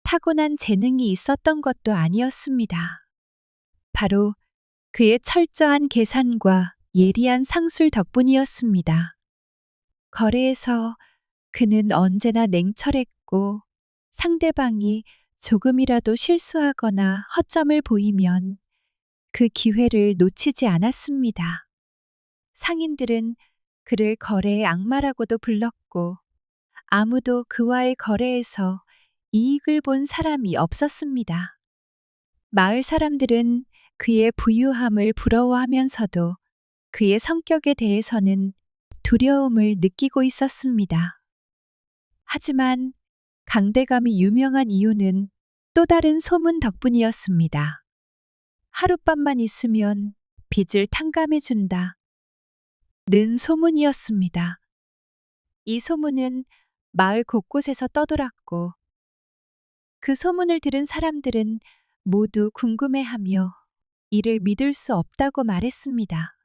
타고난 재능이 있었던 것도 아니었습니다. 바로 그의 철저한 계산과 예리한 상술 덕분이었습니다. 거래에서 그는 언제나 냉철했고 상대방이 조금이라도 실수하거나 허점을 보이면 그 기회를 놓치지 않았습니다. 상인들은 그를 거래의 악마라고도 불렀고 아무도 그와의 거래에서 이익을 본 사람이 없었습니다. 마을 사람들은 그의 부유함을 부러워하면서도 그의 성격에 대해서는 두려움을 느끼고 있었습니다. 하지만 강대감이 유명한 이유는 또 다른 소문 덕분이었습니다. 하룻밤만 있으면 빚을 탕감해준다. 는 소문이었습니다. 이 소문은 마을 곳곳에서 떠돌았고 그 소문을 들은 사람들은 모두 궁금해하며 이를 믿을 수 없다고 말했습니다.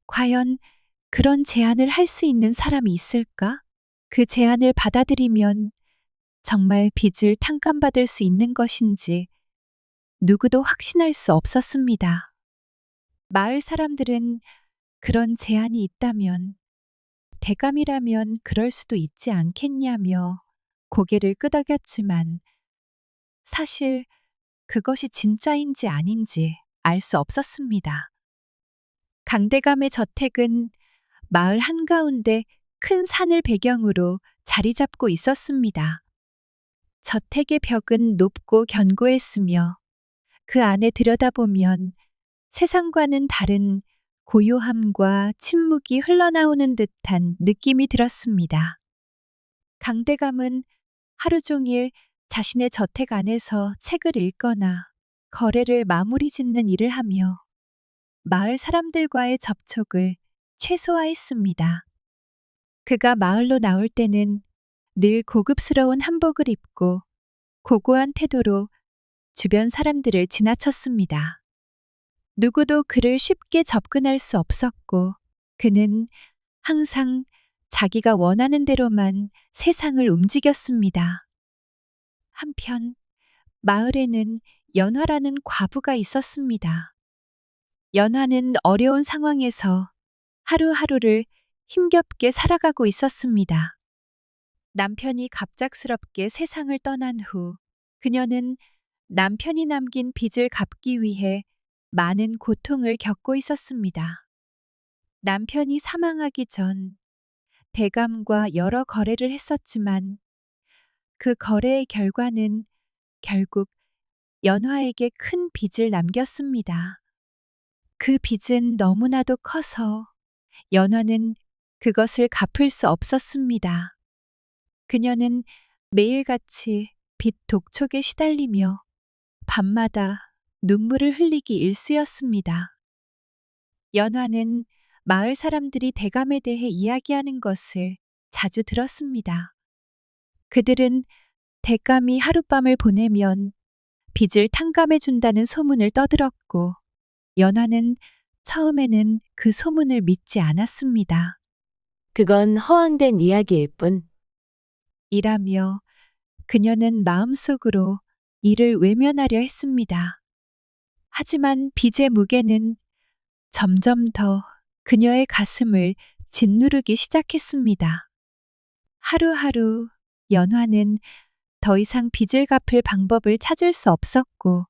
과연 그런 제안을 할 수 있는 사람이 있을까? 그 제안을 받아들이면 정말 빚을 탕감받을 수 있는 것인지 누구도 확신할 수 없었습니다. 마을 사람들은 그런 제안이 있다면 대감이라면 그럴 수도 있지 않겠냐며 고개를 끄덕였지만 사실 그것이 진짜인지 아닌지 알 수 없었습니다. 강대감의 저택은 마을 한가운데 큰 산을 배경으로 자리 잡고 있었습니다. 저택의 벽은 높고 견고했으며 그 안에 들여다보면 세상과는 다른 고요함과 침묵이 흘러나오는 듯한 느낌이 들었습니다. 강대감은 하루 종일 자신의 저택 안에서 책을 읽거나 거래를 마무리 짓는 일을 하며 마을 사람들과의 접촉을 최소화했습니다. 그가 마을로 나올 때는 늘 고급스러운 한복을 입고 고고한 태도로 주변 사람들을 지나쳤습니다. 누구도 그를 쉽게 접근할 수 없었고 그는 항상 자기가 원하는 대로만 세상을 움직였습니다. 한편 마을에는 연화라는 과부가 있었습니다. 연화는 어려운 상황에서 하루하루를 힘겹게 살아가고 있었습니다. 남편이 갑작스럽게 세상을 떠난 후 그녀는 남편이 남긴 빚을 갚기 위해 많은 고통을 겪고 있었습니다. 남편이 사망하기 전 대감과 여러 거래를 했었지만 그 거래의 결과는 결국 연화에게 큰 빚을 남겼습니다. 그 빚은 너무나도 커서 연화는 그것을 갚을 수 없었습니다. 그녀는 매일같이 빚 독촉에 시달리며 밤마다 눈물을 흘리기 일쑤였습니다. 연화는 마을 사람들이 대감에 대해 이야기하는 것을 자주 들었습니다. 그들은 대감이 하룻밤을 보내면 빚을 탕감해 준다는 소문을 떠들었고 연화는 처음에는 그 소문을 믿지 않았습니다. 그건 허황된 이야기일 뿐. 이라며 그녀는 마음속으로 이를 외면하려 했습니다. 하지만 빚의 무게는 점점 더 그녀의 가슴을 짓누르기 시작했습니다. 하루하루 연화는 더 이상 빚을 갚을 방법을 찾을 수 없었고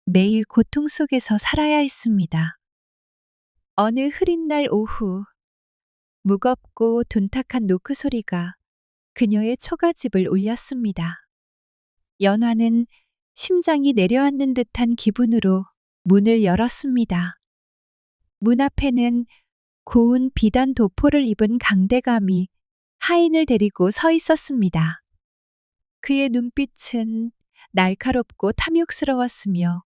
매일 고통 속에서 살아야 했습니다. 어느 흐린 날 오후 무겁고 둔탁한 노크 소리가 그녀의 초가집을 울렸습니다. 연화는 심장이 내려앉는 듯한 기분으로 문을 열었습니다. 문 앞에는 고운 비단 도포를 입은 강대감이 하인을 데리고 서 있었습니다. 그의 눈빛은 날카롭고 탐욕스러웠으며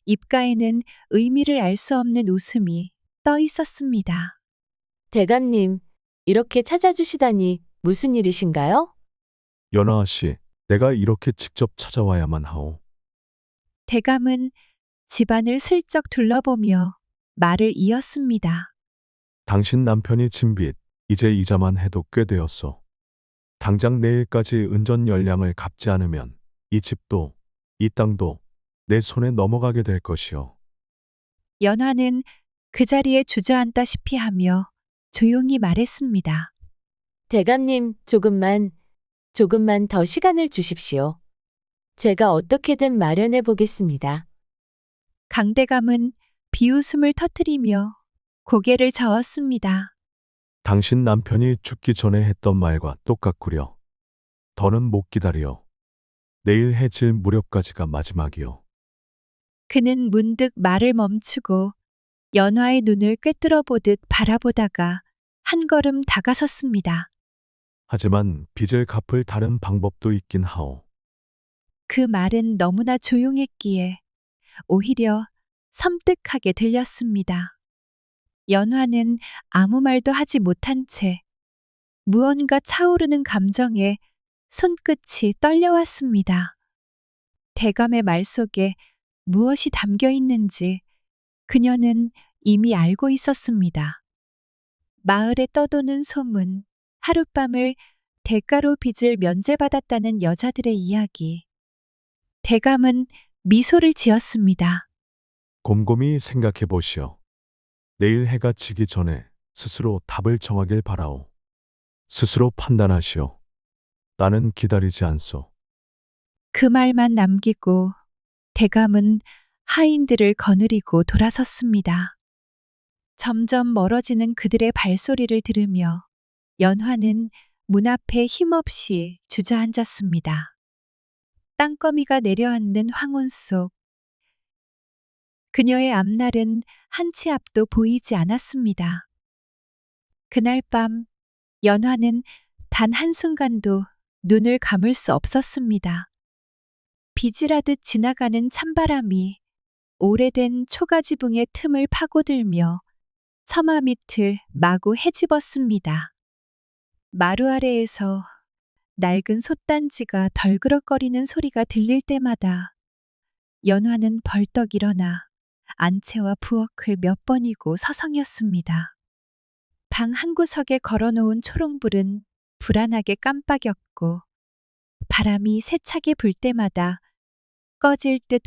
입가에는 의미를 알 수 없는 웃음이 떠 있었습니다. 대감님, 이렇게 찾아주시다니 무슨 일이신가요? 연아 씨, 내가 이렇게 직접 찾아와야만 하오. 대감은 집안을 슬쩍 둘러보며 말을 이었습니다. 당신 남편이 진 빚, 이제 이자만 해도 꽤 되었어. 당장 내일까지 은전 열량을 갚지 않으면 이 집도 이 땅도 내 손에 넘어가게 될 것이오. 연화는 그 자리에 주저앉다시피 하며 조용히 말했습니다. 대감님, 조금만 더 시간을 주십시오. 제가 어떻게든 마련해 보겠습니다. 강대감은 비웃음을 터뜨리며 고개를 저었습니다. 당신 남편이 죽기 전에 했던 말과 똑같구려. 더는 못 기다려. 내일 해질 무렵까지가 마지막이오. 그는 문득 말을 멈추고 연화의 눈을 꿰뚫어 보듯 바라보다가 한 걸음 다가섰습니다. 하지만 빚을 갚을 다른 방법도 있긴 하오. 그 말은 너무나 조용했기에 오히려 섬뜩하게 들렸습니다. 연화는 아무 말도 하지 못한 채 무언가 차오르는 감정에 손끝이 떨려왔습니다. 대감의 말 속에 무엇이 담겨 있는지 그녀는 이미 알고 있었습니다. 마을에 떠도는 소문, 하룻밤을 대가로 빚을 면제받았다는 여자들의 이야기. 대감은 미소를 지었습니다. 곰곰이 생각해 보시오. 내일 해가 지기 전에 스스로 답을 정하길 바라오. 스스로 판단하시오. 나는 기다리지 않소. 그 말만 남기고 대감은 하인들을 거느리고 돌아섰습니다. 점점 멀어지는 그들의 발소리를 들으며 연화는 문 앞에 힘없이 주저앉았습니다. 땅거미가 내려앉는 황혼 속 그녀의 앞날은 한 치 앞도 보이지 않았습니다. 그날 밤 연화는 단 한순간도 눈을 감을 수 없었습니다. 비질하듯 지나가는 찬바람이 오래된 초가지붕의 틈을 파고들며 처마 밑을 마구 헤집었습니다. 마루 아래에서 낡은 솥단지가 덜그럭거리는 소리가 들릴 때마다 연화는 벌떡 일어나 안채와 부엌을 몇 번이고 서성였습니다. 방 한 구석에 걸어놓은 초롱불은 불안하게 깜빡였고 바람이 세차게 불 때마다 꺼질 듯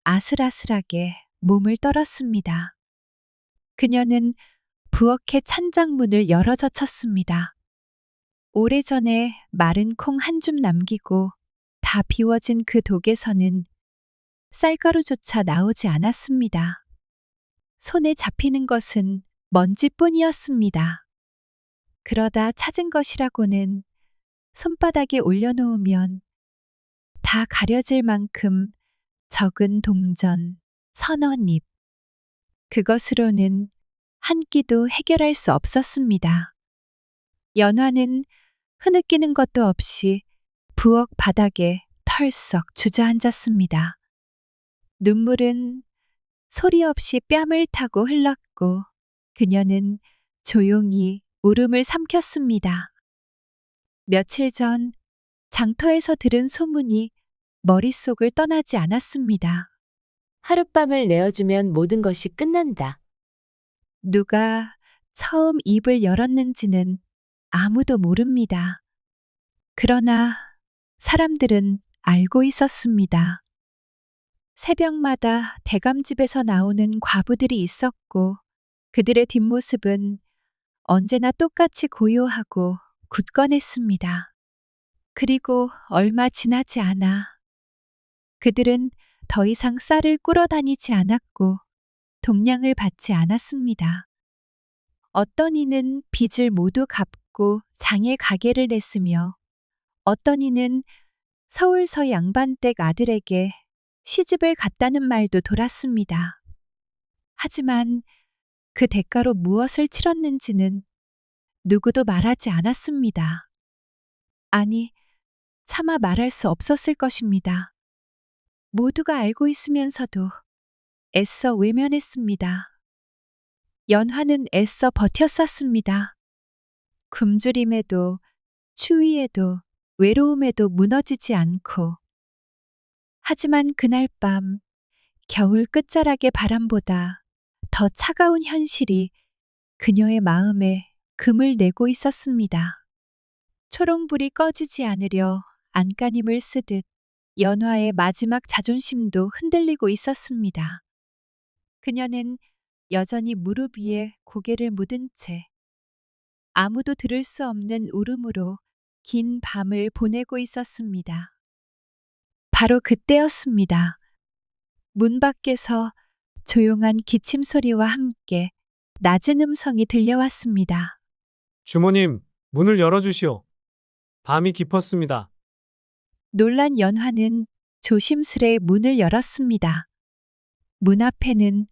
아슬아슬하게 몸을 떨었습니다. 그녀는 부엌의 찬장문을 열어 젖혔습니다. 오래전에 마른 콩 한 줌 남기고 다 비워진 그 독에서는 쌀가루조차 나오지 않았습니다. 손에 잡히는 것은 먼지뿐이었습니다. 그러다 찾은 것이라고는 손바닥에 올려놓으면 다 가려질 만큼 적은 동전, 서너 잎. 그것으로는 한 끼도 해결할 수 없었습니다. 연화는 흐느끼는 것도 없이 부엌 바닥에 털썩 주저앉았습니다. 눈물은 소리 없이 뺨을 타고 흘렀고 그녀는 조용히 울음을 삼켰습니다. 며칠 전 장터에서 들은 소문이 머릿속을 떠나지 않았습니다. 하룻밤을 내어주면 모든 것이 끝난다. 누가 처음 입을 열었는지는 아무도 모릅니다. 그러나 사람들은 알고 있었습니다. 새벽마다 대감집에서 나오는 과부들이 있었고 그들의 뒷모습은 언제나 똑같이 고요하고 굳건했습니다. 그리고 얼마 지나지 않아 그들은 더 이상 쌀을 꾸러 다니지 않았고 동량을 받지 않았습니다. 어떤 이는 빚을 모두 갚고 장에 가게를 냈으며 어떤 이는 서울서 양반댁 아들에게 시집을 갔다는 말도 돌았습니다. 하지만 그 대가로 무엇을 치렀는지는 누구도 말하지 않았습니다. 아니, 차마 말할 수 없었을 것입니다. 모두가 알고 있으면서도 애써 외면했습니다. 연화는 애써 버텼었습니다. 굶주림에도 추위에도 외로움에도 무너지지 않고. 하지만 그날 밤 겨울 끝자락의 바람보다 더 차가운 현실이 그녀의 마음에 금을 내고 있었습니다. 초롱불이 꺼지지 않으려 안간힘을 쓰듯 연화의 마지막 자존심도 흔들리고 있었습니다. 그녀는 여전히 무릎 위에 고개를 묻은 채 아무도 들을 수 없는 울음으로 긴 밤을 보내고 있었습니다. 바로 그때였습니다. 문 밖에서 조용한 기침 소리와 함께 낮은 음성이 들려왔습니다. 주모님, 문을 열어주시오. 밤이 깊었습니다. 놀란 연화는 조심스레 문을 열었습니다. 문 앞에는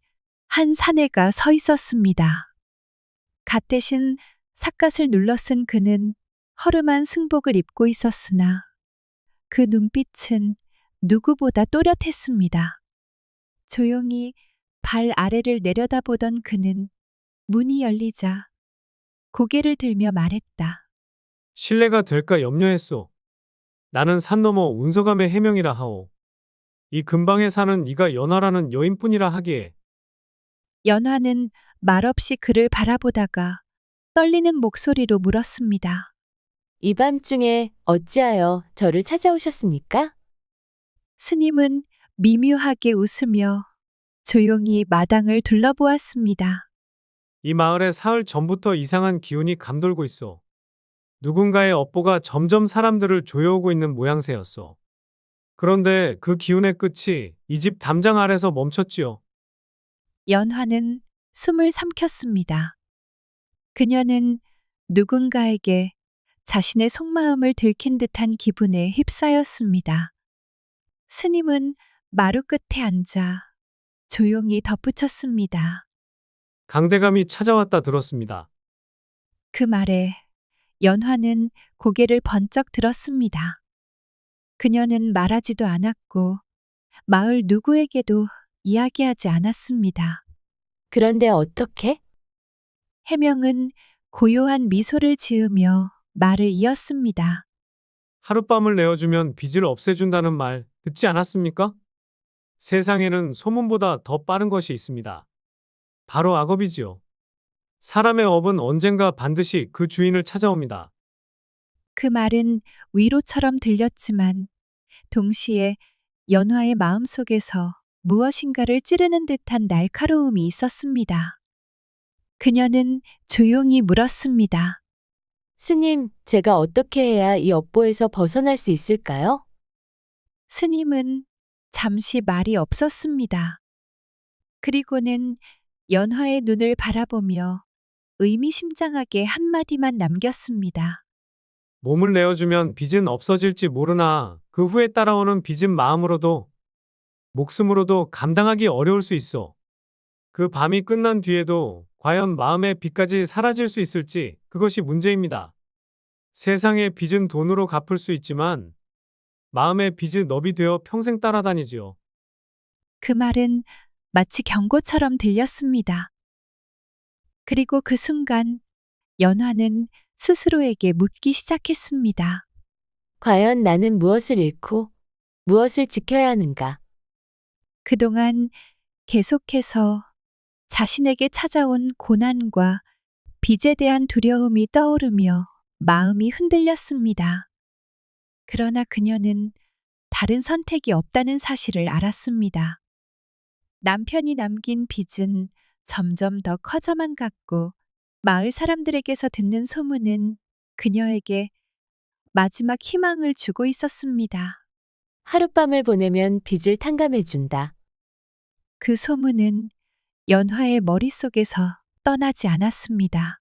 한 사내가 서 있었습니다. 갓 대신 삿갓을 눌러 쓴 그는 허름한 승복을 입고 있었으나 그 눈빛은 누구보다 또렷했습니다. 조용히 발 아래를 내려다보던 그는 문이 열리자 고개를 들며 말했다. 실례가 될까 염려했소. 나는 산 너머 운서감의 해명이라 하오. 이 근방에 사는 이가 연화라는 여인뿐이라 하기에. 연화는 말없이 그를 바라보다가 떨리는 목소리로 물었습니다. 이 밤중에 어찌하여 저를 찾아오셨습니까? 스님은 미묘하게 웃으며 조용히 마당을 둘러보았습니다. 이 마을에 사흘 전부터 이상한 기운이 감돌고 있어. 누군가의 업보가 점점 사람들을 조여오고 있는 모양새였어. 그런데 그 기운의 끝이 이 집 담장 아래서 멈췄지요. 연화는 숨을 삼켰습니다. 그녀는 누군가에게 자신의 속마음을 들킨 듯한 기분에 휩싸였습니다. 스님은 마루 끝에 앉아 조용히 덧붙였습니다. 강대감이 찾아왔다 들었습니다. 그 말에 연화는 고개를 번쩍 들었습니다. 그녀는 말하지도 않았고 마을 누구에게도 이야기하지 않았습니다. 그런데 어떻게? 해명은 고요한 미소를 지으며 말을 이었습니다. 하룻밤을 내어주면 빚을 없애준다는 말 듣지 않았습니까? 세상에는 소문보다 더 빠른 것이 있습니다. 바로 악업이지요. 사람의 업은 언젠가 반드시 그 주인을 찾아옵니다. 그 말은 위로처럼 들렸지만 동시에 연화의 마음속에서 무엇인가를 찌르는 듯한 날카로움이 있었습니다. 그녀는 조용히 물었습니다. 스님, 제가 어떻게 해야 이 업보에서 벗어날 수 있을까요? 스님은 잠시 말이 없었습니다. 그리고는 연화의 눈을 바라보며 의미심장하게 한마디만 남겼습니다. 몸을 내어주면 빚은 없어질지 모르나 그 후에 따라오는 빚은 마음으로도 목숨으로도 감당하기 어려울 수 있어. 그 밤이 끝난 뒤에도 과연 마음의 빚까지 사라질 수 있을지 그것이 문제입니다. 세상의 빚은 돈으로 갚을 수 있지만 마음의 빚은 넙이 되어 평생 따라다니지요. 그 말은 마치 경고처럼 들렸습니다. 그리고 그 순간 연화는 스스로에게 묻기 시작했습니다. 과연 나는 무엇을 잃고 무엇을 지켜야 하는가? 그동안 계속해서 자신에게 찾아온 고난과 빚에 대한 두려움이 떠오르며 마음이 흔들렸습니다. 그러나 그녀는 다른 선택이 없다는 사실을 알았습니다. 남편이 남긴 빚은 점점 더 커져만 갔고 마을 사람들에게서 듣는 소문은 그녀에게 마지막 희망을 주고 있었습니다. 하룻밤을 보내면 빚을 탕감해준다. 그 소문은 연화의 머릿속에서 떠나지 않았습니다.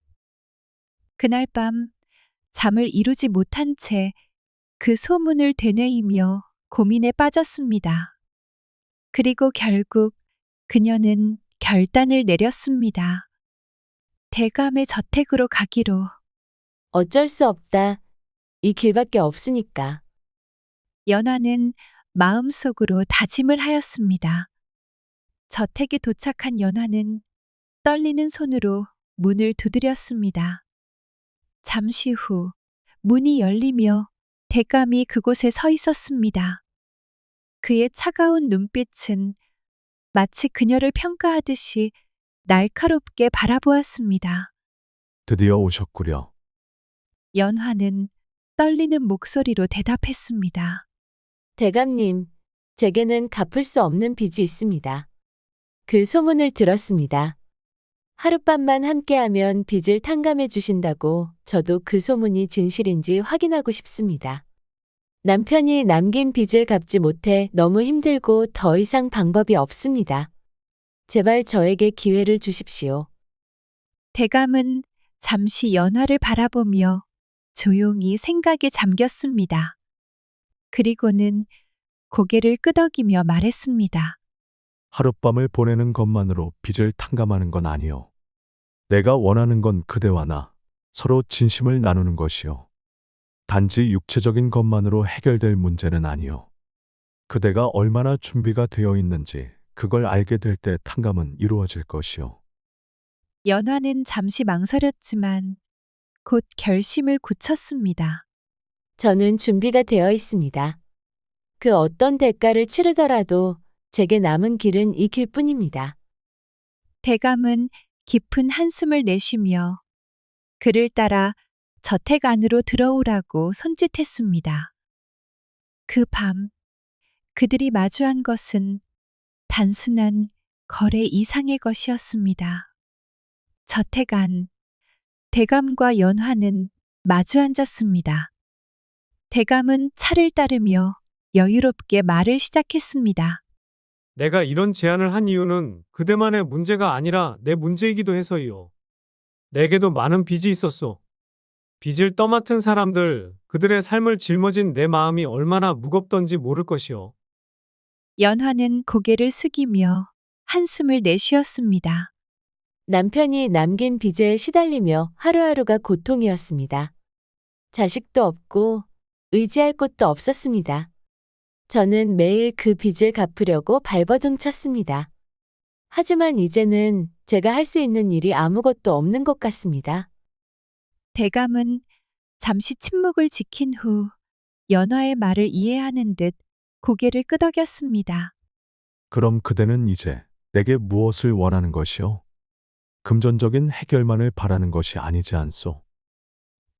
그날 밤 잠을 이루지 못한 채 그 소문을 되뇌이며 고민에 빠졌습니다. 그리고 결국 그녀는 결단을 내렸습니다. 대감의 저택으로 가기로. 어쩔 수 없다. 이 길밖에 없으니까. 연화는 마음속으로 다짐을 하였습니다. 저택에 도착한 연화는 떨리는 손으로 문을 두드렸습니다. 잠시 후 문이 열리며 대감이 그곳에 서 있었습니다. 그의 차가운 눈빛은 마치 그녀를 평가하듯이 날카롭게 바라보았습니다. 드디어 오셨구려. 연화는 떨리는 목소리로 대답했습니다. 대감님, 제게는 갚을 수 없는 빚이 있습니다. 그 소문을 들었습니다. 하룻밤만 함께하면 빚을 탕감해 주신다고 저도 그 소문이 진실인지 확인하고 싶습니다. 남편이 남긴 빚을 갚지 못해 너무 힘들고 더 이상 방법이 없습니다. 제발 저에게 기회를 주십시오. 대감은 잠시 연화를 바라보며 조용히 생각에 잠겼습니다. 그리고는 고개를 끄덕이며 말했습니다. 하룻밤을 보내는 것만으로 빚을 탕감하는 건 아니요. 내가 원하는 건 그대와 나 서로 진심을 나누는 것이요. 단지 육체적인 것만으로 해결될 문제는 아니요. 그대가 얼마나 준비가 되어 있는지 그걸 알게 될 때 탕감은 이루어질 것이요. 연화는 잠시 망설였지만 곧 결심을 굳혔습니다. 저는 준비가 되어 있습니다. 그 어떤 대가를 치르더라도 제게 남은 길은 이 길뿐입니다. 대감은 깊은 한숨을 내쉬며 그를 따라 저택 안으로 들어오라고 손짓했습니다. 그 밤 그들이 마주한 것은 단순한 거래 이상의 것이었습니다. 저택 안 대감과 연화는 마주 앉았습니다. 대감은 차를 따르며 여유롭게 말을 시작했습니다. 내가 이런 제안을 한 이유는 그대만의 문제가 아니라 내 문제이기도 해서이요. 내게도 많은 빚이 있었소. 빚을 떠맡은 사람들, 그들의 삶을 짊어진 내 마음이 얼마나 무겁던지 모를 것이요. 연화는 고개를 숙이며 한숨을 내쉬었습니다. 남편이 남긴 빚에 시달리며 하루하루가 고통이었습니다. 자식도 없고 의지할 곳도 없었습니다. 저는 매일 그 빚을 갚으려고 발버둥 쳤습니다. 하지만 이제는 제가 할 수 있는 일이 아무것도 없는 것 같습니다. 대감은 잠시 침묵을 지킨 후 연화의 말을 이해하는 듯 고개를 끄덕였습니다. 그럼 그대는 이제 내게 무엇을 원하는 것이오? 금전적인 해결만을 바라는 것이 아니지 않소?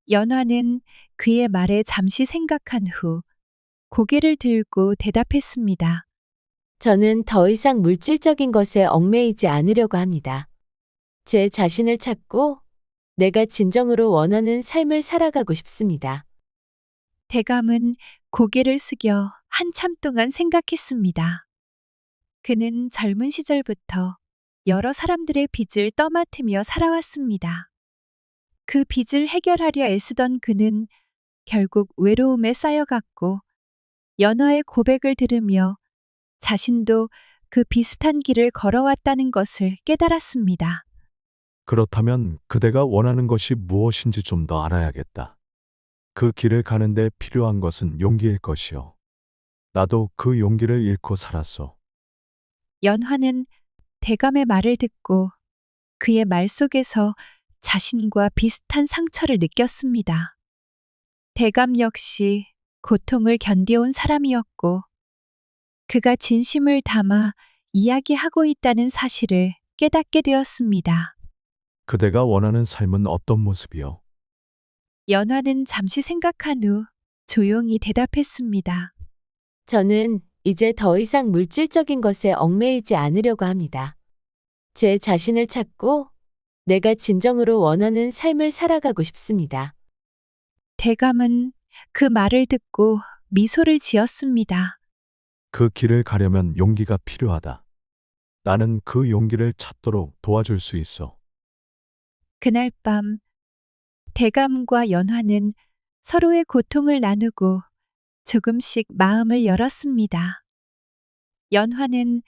연화는 그의 말에 잠시 생각한 후 고개를 들고 대답했습니다. 저는 더 이상 물질적인 것에 얽매이지 않으려고 합니다. 제 자신을 찾고 내가 진정으로 원하는 삶을 살아가고 싶습니다. 대감은 고개를 숙여 한참 동안 생각했습니다. 그는 젊은 시절부터 여러 사람들의 빚을 떠맡으며 살아왔습니다. 그 빚을 해결하려 애쓰던 그는 결국 외로움에 쌓여갔고 연화의 고백을 들으며 자신도 그 비슷한 길을 걸어왔다는 것을 깨달았습니다. 그렇다면 그대가 원하는 것이 무엇인지 좀 더 알아야겠다. 그 길을 가는데 필요한 것은 용기일 것이오. 나도 그 용기를 잃고 살았소. 연화는 대감의 말을 듣고 그의 말 속에서 자신과 비슷한 상처를 느꼈습니다. 대감 역시 고통을 견뎌온 사람이었고 그가 진심을 담아 이야기하고 있다는 사실을 깨닫게 되었습니다. 그대가 원하는 삶은 어떤 모습이오? 연화는 잠시 생각한 후 조용히 대답했습니다. 저는 이제 더 이상 물질적인 것에 얽매이지 않으려고 합니다. 제 자신을 찾고 내가 진정으로 원하는 삶을 살아가고 싶습니다. 대감은 그 말을 듣고 미소를 지었습니다. 그 길을 가려면 용기가 필요하다. 나는 그 용기를 찾도록 도와줄 수 있어. 그날 밤 대감과 연화는 서로의 고통을 나누고 조금씩 마음을 열었습니다. 연화는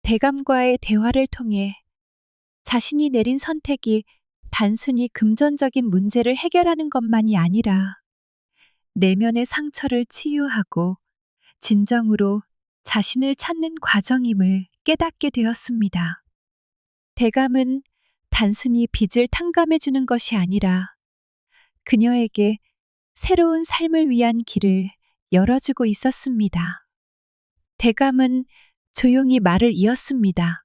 대감과의 대화를 통해 자신이 내린 선택이 단순히 금전적인 문제를 해결하는 것만이 아니라 내면의 상처를 치유하고 진정으로 자신을 찾는 과정임을 깨닫게 되었습니다. 대감은 단순히 빚을 탕감해주는 것이 아니라 그녀에게 새로운 삶을 위한 길을 열어주고 있었습니다. 대감은 조용히 말을 이었습니다.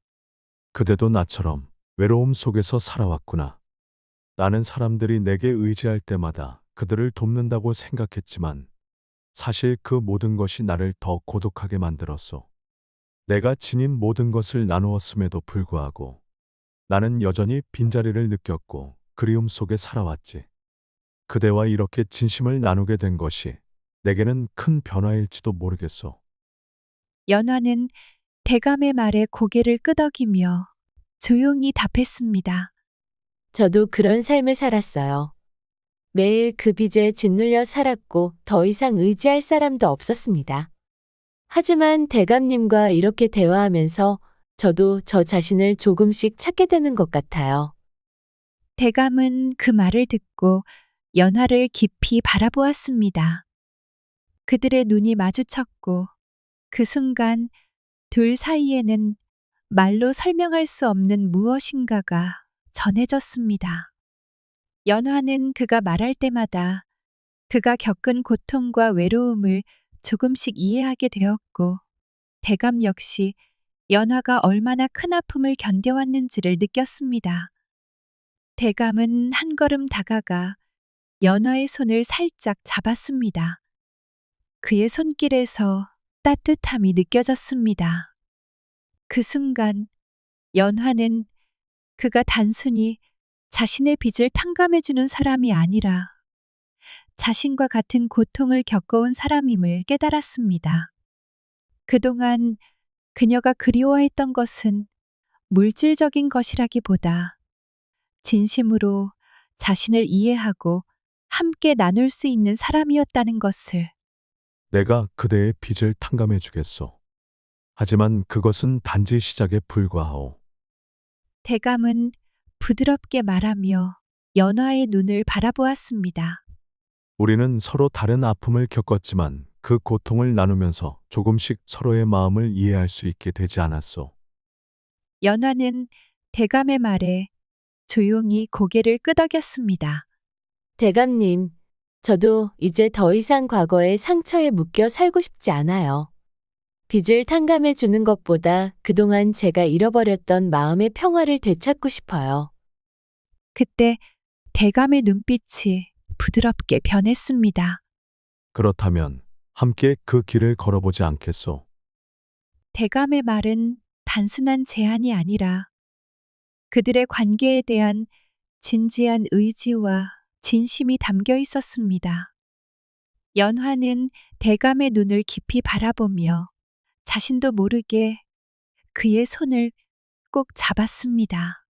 그대도 나처럼 외로움 속에서 살아왔구나. 나는 사람들이 내게 의지할 때마다 그들을 돕는다고 생각했지만 사실 그 모든 것이 나를 더 고독하게 만들었소. 내가 지닌 모든 것을 나누었음에도 불구하고 나는 여전히 빈자리를 느꼈고 그리움 속에 살아왔지. 그대와 이렇게 진심을 나누게 된 것이 내게는 큰 변화일지도 모르겠소. 연화는 대감의 말에 고개를 끄덕이며 조용히 답했습니다. 저도 그런 삶을 살았어요. 매일 그 빚에 짓눌려 살았고 더 이상 의지할 사람도 없었습니다. 하지만 대감님과 이렇게 대화하면서 저도 저 자신을 조금씩 찾게 되는 것 같아요. 대감은 그 말을 듣고 연화를 깊이 바라보았습니다. 그들의 눈이 마주쳤고 그 순간 둘 사이에는 말로 설명할 수 없는 무엇인가가 전해졌습니다. 연화는 그가 말할 때마다 그가 겪은 고통과 외로움을 조금씩 이해하게 되었고 대감 역시 연화가 얼마나 큰 아픔을 견뎌왔는지를 느꼈습니다. 대감은 한 걸음 다가가 연화의 손을 살짝 잡았습니다. 그의 손길에서 따뜻함이 느껴졌습니다. 그 순간 연화는 그가 단순히 자신의 빚을 탕감해주는 사람이 아니라 자신과 같은 고통을 겪어온 사람임을 깨달았습니다. 그동안 그녀가 그리워했던 것은 물질적인 것이라기보다 진심으로 자신을 이해하고 함께 나눌 수 있는 사람이었다는 것을. 내가 그대의 빚을 탕감해 주겠소. 하지만 그것은 단지 시작에 불과하오. 대감은 부드럽게 말하며 연화의 눈을 바라보았습니다. 우리는 서로 다른 아픔을 겪었지만 그 고통을 나누면서 조금씩 서로의 마음을 이해할 수 있게 되지 않았소. 연화는 대감의 말에 조용히 고개를 끄덕였습니다. 대감님, 저도 이제 더 이상 과거의 상처에 묶여 살고 싶지 않아요. 빚을 탕감해 주는 것보다 그동안 제가 잃어버렸던 마음의 평화를 되찾고 싶어요. 그때 대감의 눈빛이 부드럽게 변했습니다. 그렇다면 함께 그 길을 걸어보지 않겠소? 대감의 말은 단순한 제안이 아니라 그들의 관계에 대한 진지한 의지와 진심이 담겨 있었습니다. 연화는 대감의 눈을 깊이 바라보며 자신도 모르게 그의 손을 꼭 잡았습니다.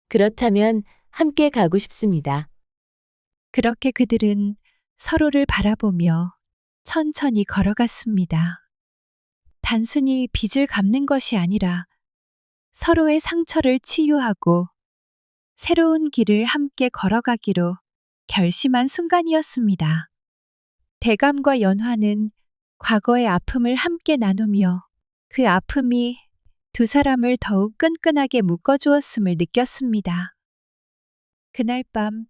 그렇다면 함께 가고 싶습니다. 그렇게 그들은 서로를 바라보며 천천히 걸어갔습니다. 단순히 빚을 갚는 것이 아니라 서로의 상처를 치유하고 새로운 길을 함께 걸어가기로 결심한 순간이었습니다. 대감과 연화는 과거의 아픔을 함께 나누며 그 아픔이 두 사람을 더욱 끈끈하게 묶어주었음을 느꼈습니다. 그날 밤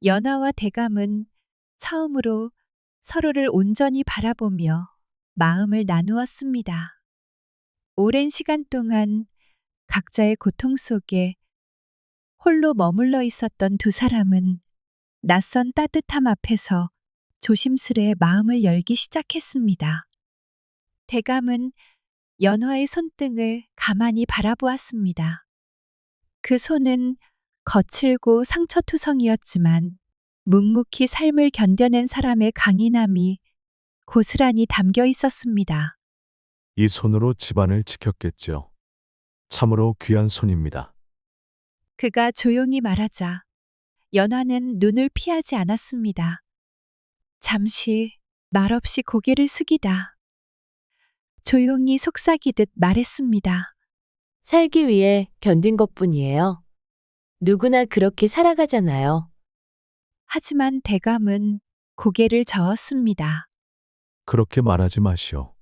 연화와 대감은 처음으로 서로를 온전히 바라보며 마음을 나누었습니다. 오랜 시간 동안 각자의 고통 속에 홀로 머물러 있었던 두 사람은 낯선 따뜻함 앞에서 조심스레 마음을 열기 시작했습니다. 대감은 연화의 손등을 가만히 바라보았습니다. 그 손은 거칠고 상처투성이었지만 묵묵히 삶을 견뎌낸 사람의 강인함이 고스란히 담겨 있었습니다. 이 손으로 집안을 지켰겠죠. 참으로 귀한 손입니다. 그가 조용히 말하자 연화는 눈을 피하지 않았습니다. 잠시 말없이 고개를 숙이다 조용히 속삭이듯 말했습니다. 살기 위해 견딘 것뿐이에요. 누구나 그렇게 살아가잖아요. 하지만 대감은 고개를 저었습니다. 그렇게 말하지 마시오.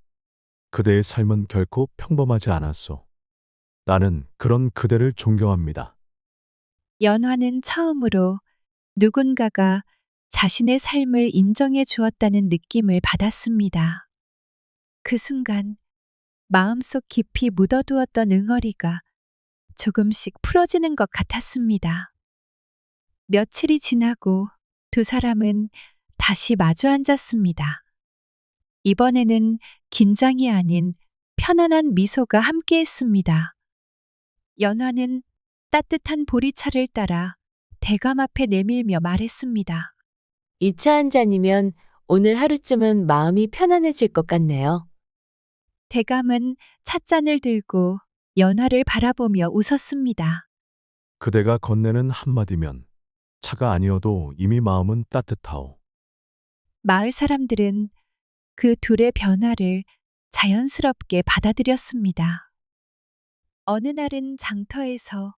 그대의 삶은 결코 평범하지 않았소. 나는 그런 그대를 존경합니다. 연화는 처음으로 누군가가 자신의 삶을 인정해 주었다는 느낌을 받았습니다. 그 순간 마음속 깊이 묻어두었던 응어리가 조금씩 풀어지는 것 같았습니다. 며칠이 지나고 두 사람은 다시 마주 앉았습니다. 이번에는 긴장이 아닌 편안한 미소가 함께했습니다. 연화는 따뜻한 보리차를 따라 대감 앞에 내밀며 말했습니다. 이 차 한 잔이면 오늘 하루쯤은 마음이 편안해질 것 같네요. 대감은 찻잔을 들고 연화를 바라보며 웃었습니다. 그대가 건네는 한마디면 차가 아니어도 이미 마음은 따뜻하오. 마을 사람들은 그 둘의 변화를 자연스럽게 받아들였습니다. 어느 날은 장터에서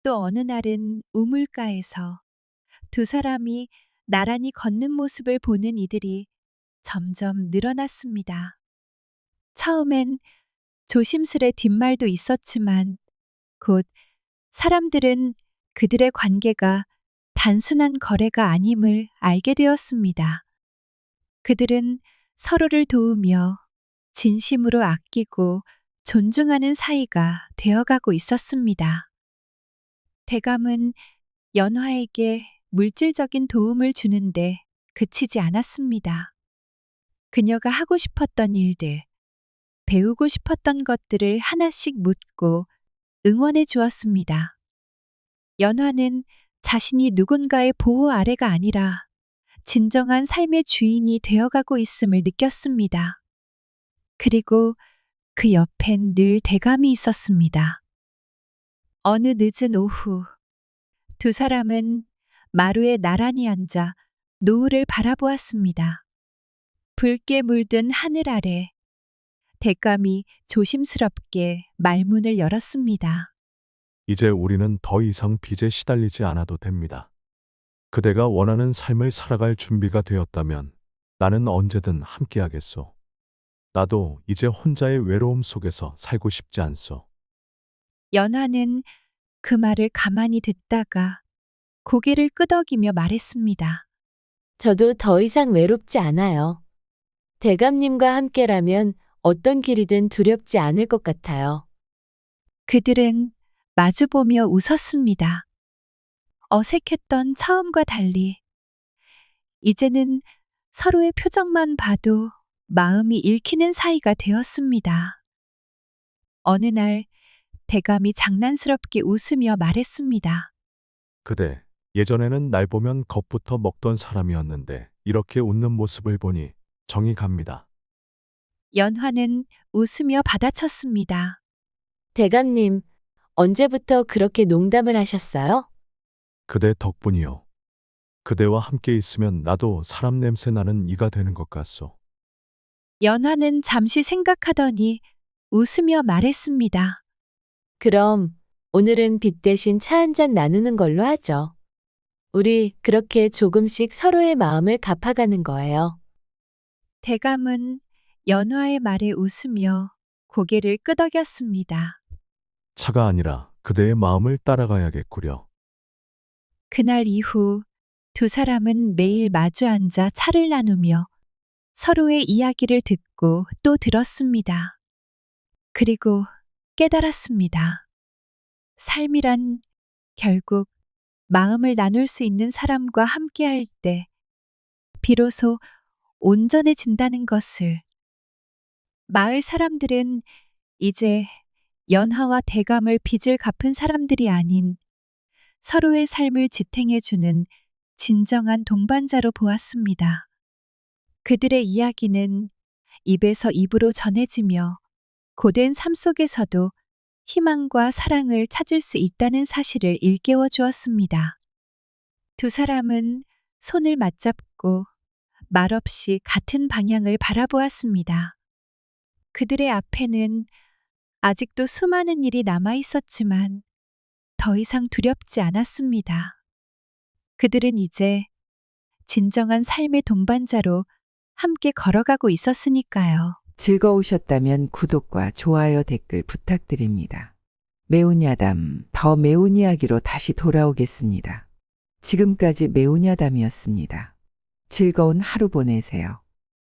또 어느 날은 우물가에서 두 사람이 나란히 걷는 모습을 보는 이들이 점점 늘어났습니다. 처음엔 조심스레 뒷말도 있었지만 곧 사람들은 그들의 관계가 단순한 거래가 아님을 알게 되었습니다. 그들은 서로를 도우며 진심으로 아끼고 존중하는 사이가 되어가고 있었습니다. 대감은 연화에게 물질적인 도움을 주는데 그치지 않았습니다. 그녀가 하고 싶었던 일들, 배우고 싶었던 것들을 하나씩 묻고 응원해 주었습니다. 연화는 자신이 누군가의 보호 아래가 아니라 진정한 삶의 주인이 되어가고 있음을 느꼈습니다. 그리고 그 옆엔 늘 대감이 있었습니다. 어느 늦은 오후, 두 사람은 마루에 나란히 앉아 노을을 바라보았습니다. 붉게 물든 하늘 아래 대감이 조심스럽게 말문을 열었습니다. 이제 우리는 더 이상 빚에 시달리지 않아도 됩니다. 그대가 원하는 삶을 살아갈 준비가 되었다면 나는 언제든 함께하겠소. 나도 이제 혼자의 외로움 속에서 살고 싶지 않소. 연화는 그 말을 가만히 듣다가 고개를 끄덕이며 말했습니다. 저도 더 이상 외롭지 않아요. 대감님과 함께라면 어떤 길이든 두렵지 않을 것 같아요. 그들은 마주보며 웃었습니다. 어색했던 처음과 달리 이제는 서로의 표정만 봐도 마음이 읽히는 사이가 되었습니다. 어느 날 대감이 장난스럽게 웃으며 말했습니다. 그대, 예전에는 날 보면 겁부터 먹던 사람이었는데 이렇게 웃는 모습을 보니 정이 갑니다. 연화는 웃으며 받아쳤습니다. 대감님, 언제부터 그렇게 농담을 하셨어요? 그대 덕분이요. 그대와 함께 있으면 나도 사람 냄새 나는 이가 되는 것 같소. 연화는 잠시 생각하더니 웃으며 말했습니다. 그럼 오늘은 빚 대신 차 한 잔 나누는 걸로 하죠. 우리 그렇게 조금씩 서로의 마음을 갚아가는 거예요. 대감은 연화의 말에 웃으며 고개를 끄덕였습니다. 차가 아니라 그대의 마음을 따라가야겠구려. 그날 이후 두 사람은 매일 마주 앉아 차를 나누며 서로의 이야기를 듣고 또 들었습니다. 그리고 깨달았습니다. 삶이란 결국 마음을 나눌 수 있는 사람과 함께할 때 비로소 온전해진다는 것을. 마을 사람들은 이제 연하와 대감을 빚을 갚은 사람들이 아닌 서로의 삶을 지탱해주는 진정한 동반자로 보았습니다. 그들의 이야기는 입에서 입으로 전해지며 고된 삶 속에서도 희망과 사랑을 찾을 수 있다는 사실을 일깨워 주었습니다. 두 사람은 손을 맞잡고 말없이 같은 방향을 바라보았습니다. 그들의 앞에는 아직도 수많은 일이 남아 있었지만 더 이상 두렵지 않았습니다. 그들은 이제 진정한 삶의 동반자로 함께 걸어가고 있었으니까요. 즐거우셨다면 구독과 좋아요 댓글 부탁드립니다. 매운 야담, 더 매운 이야기로 다시 돌아오겠습니다. 지금까지 매운 야담이었습니다. 즐거운 하루 보내세요.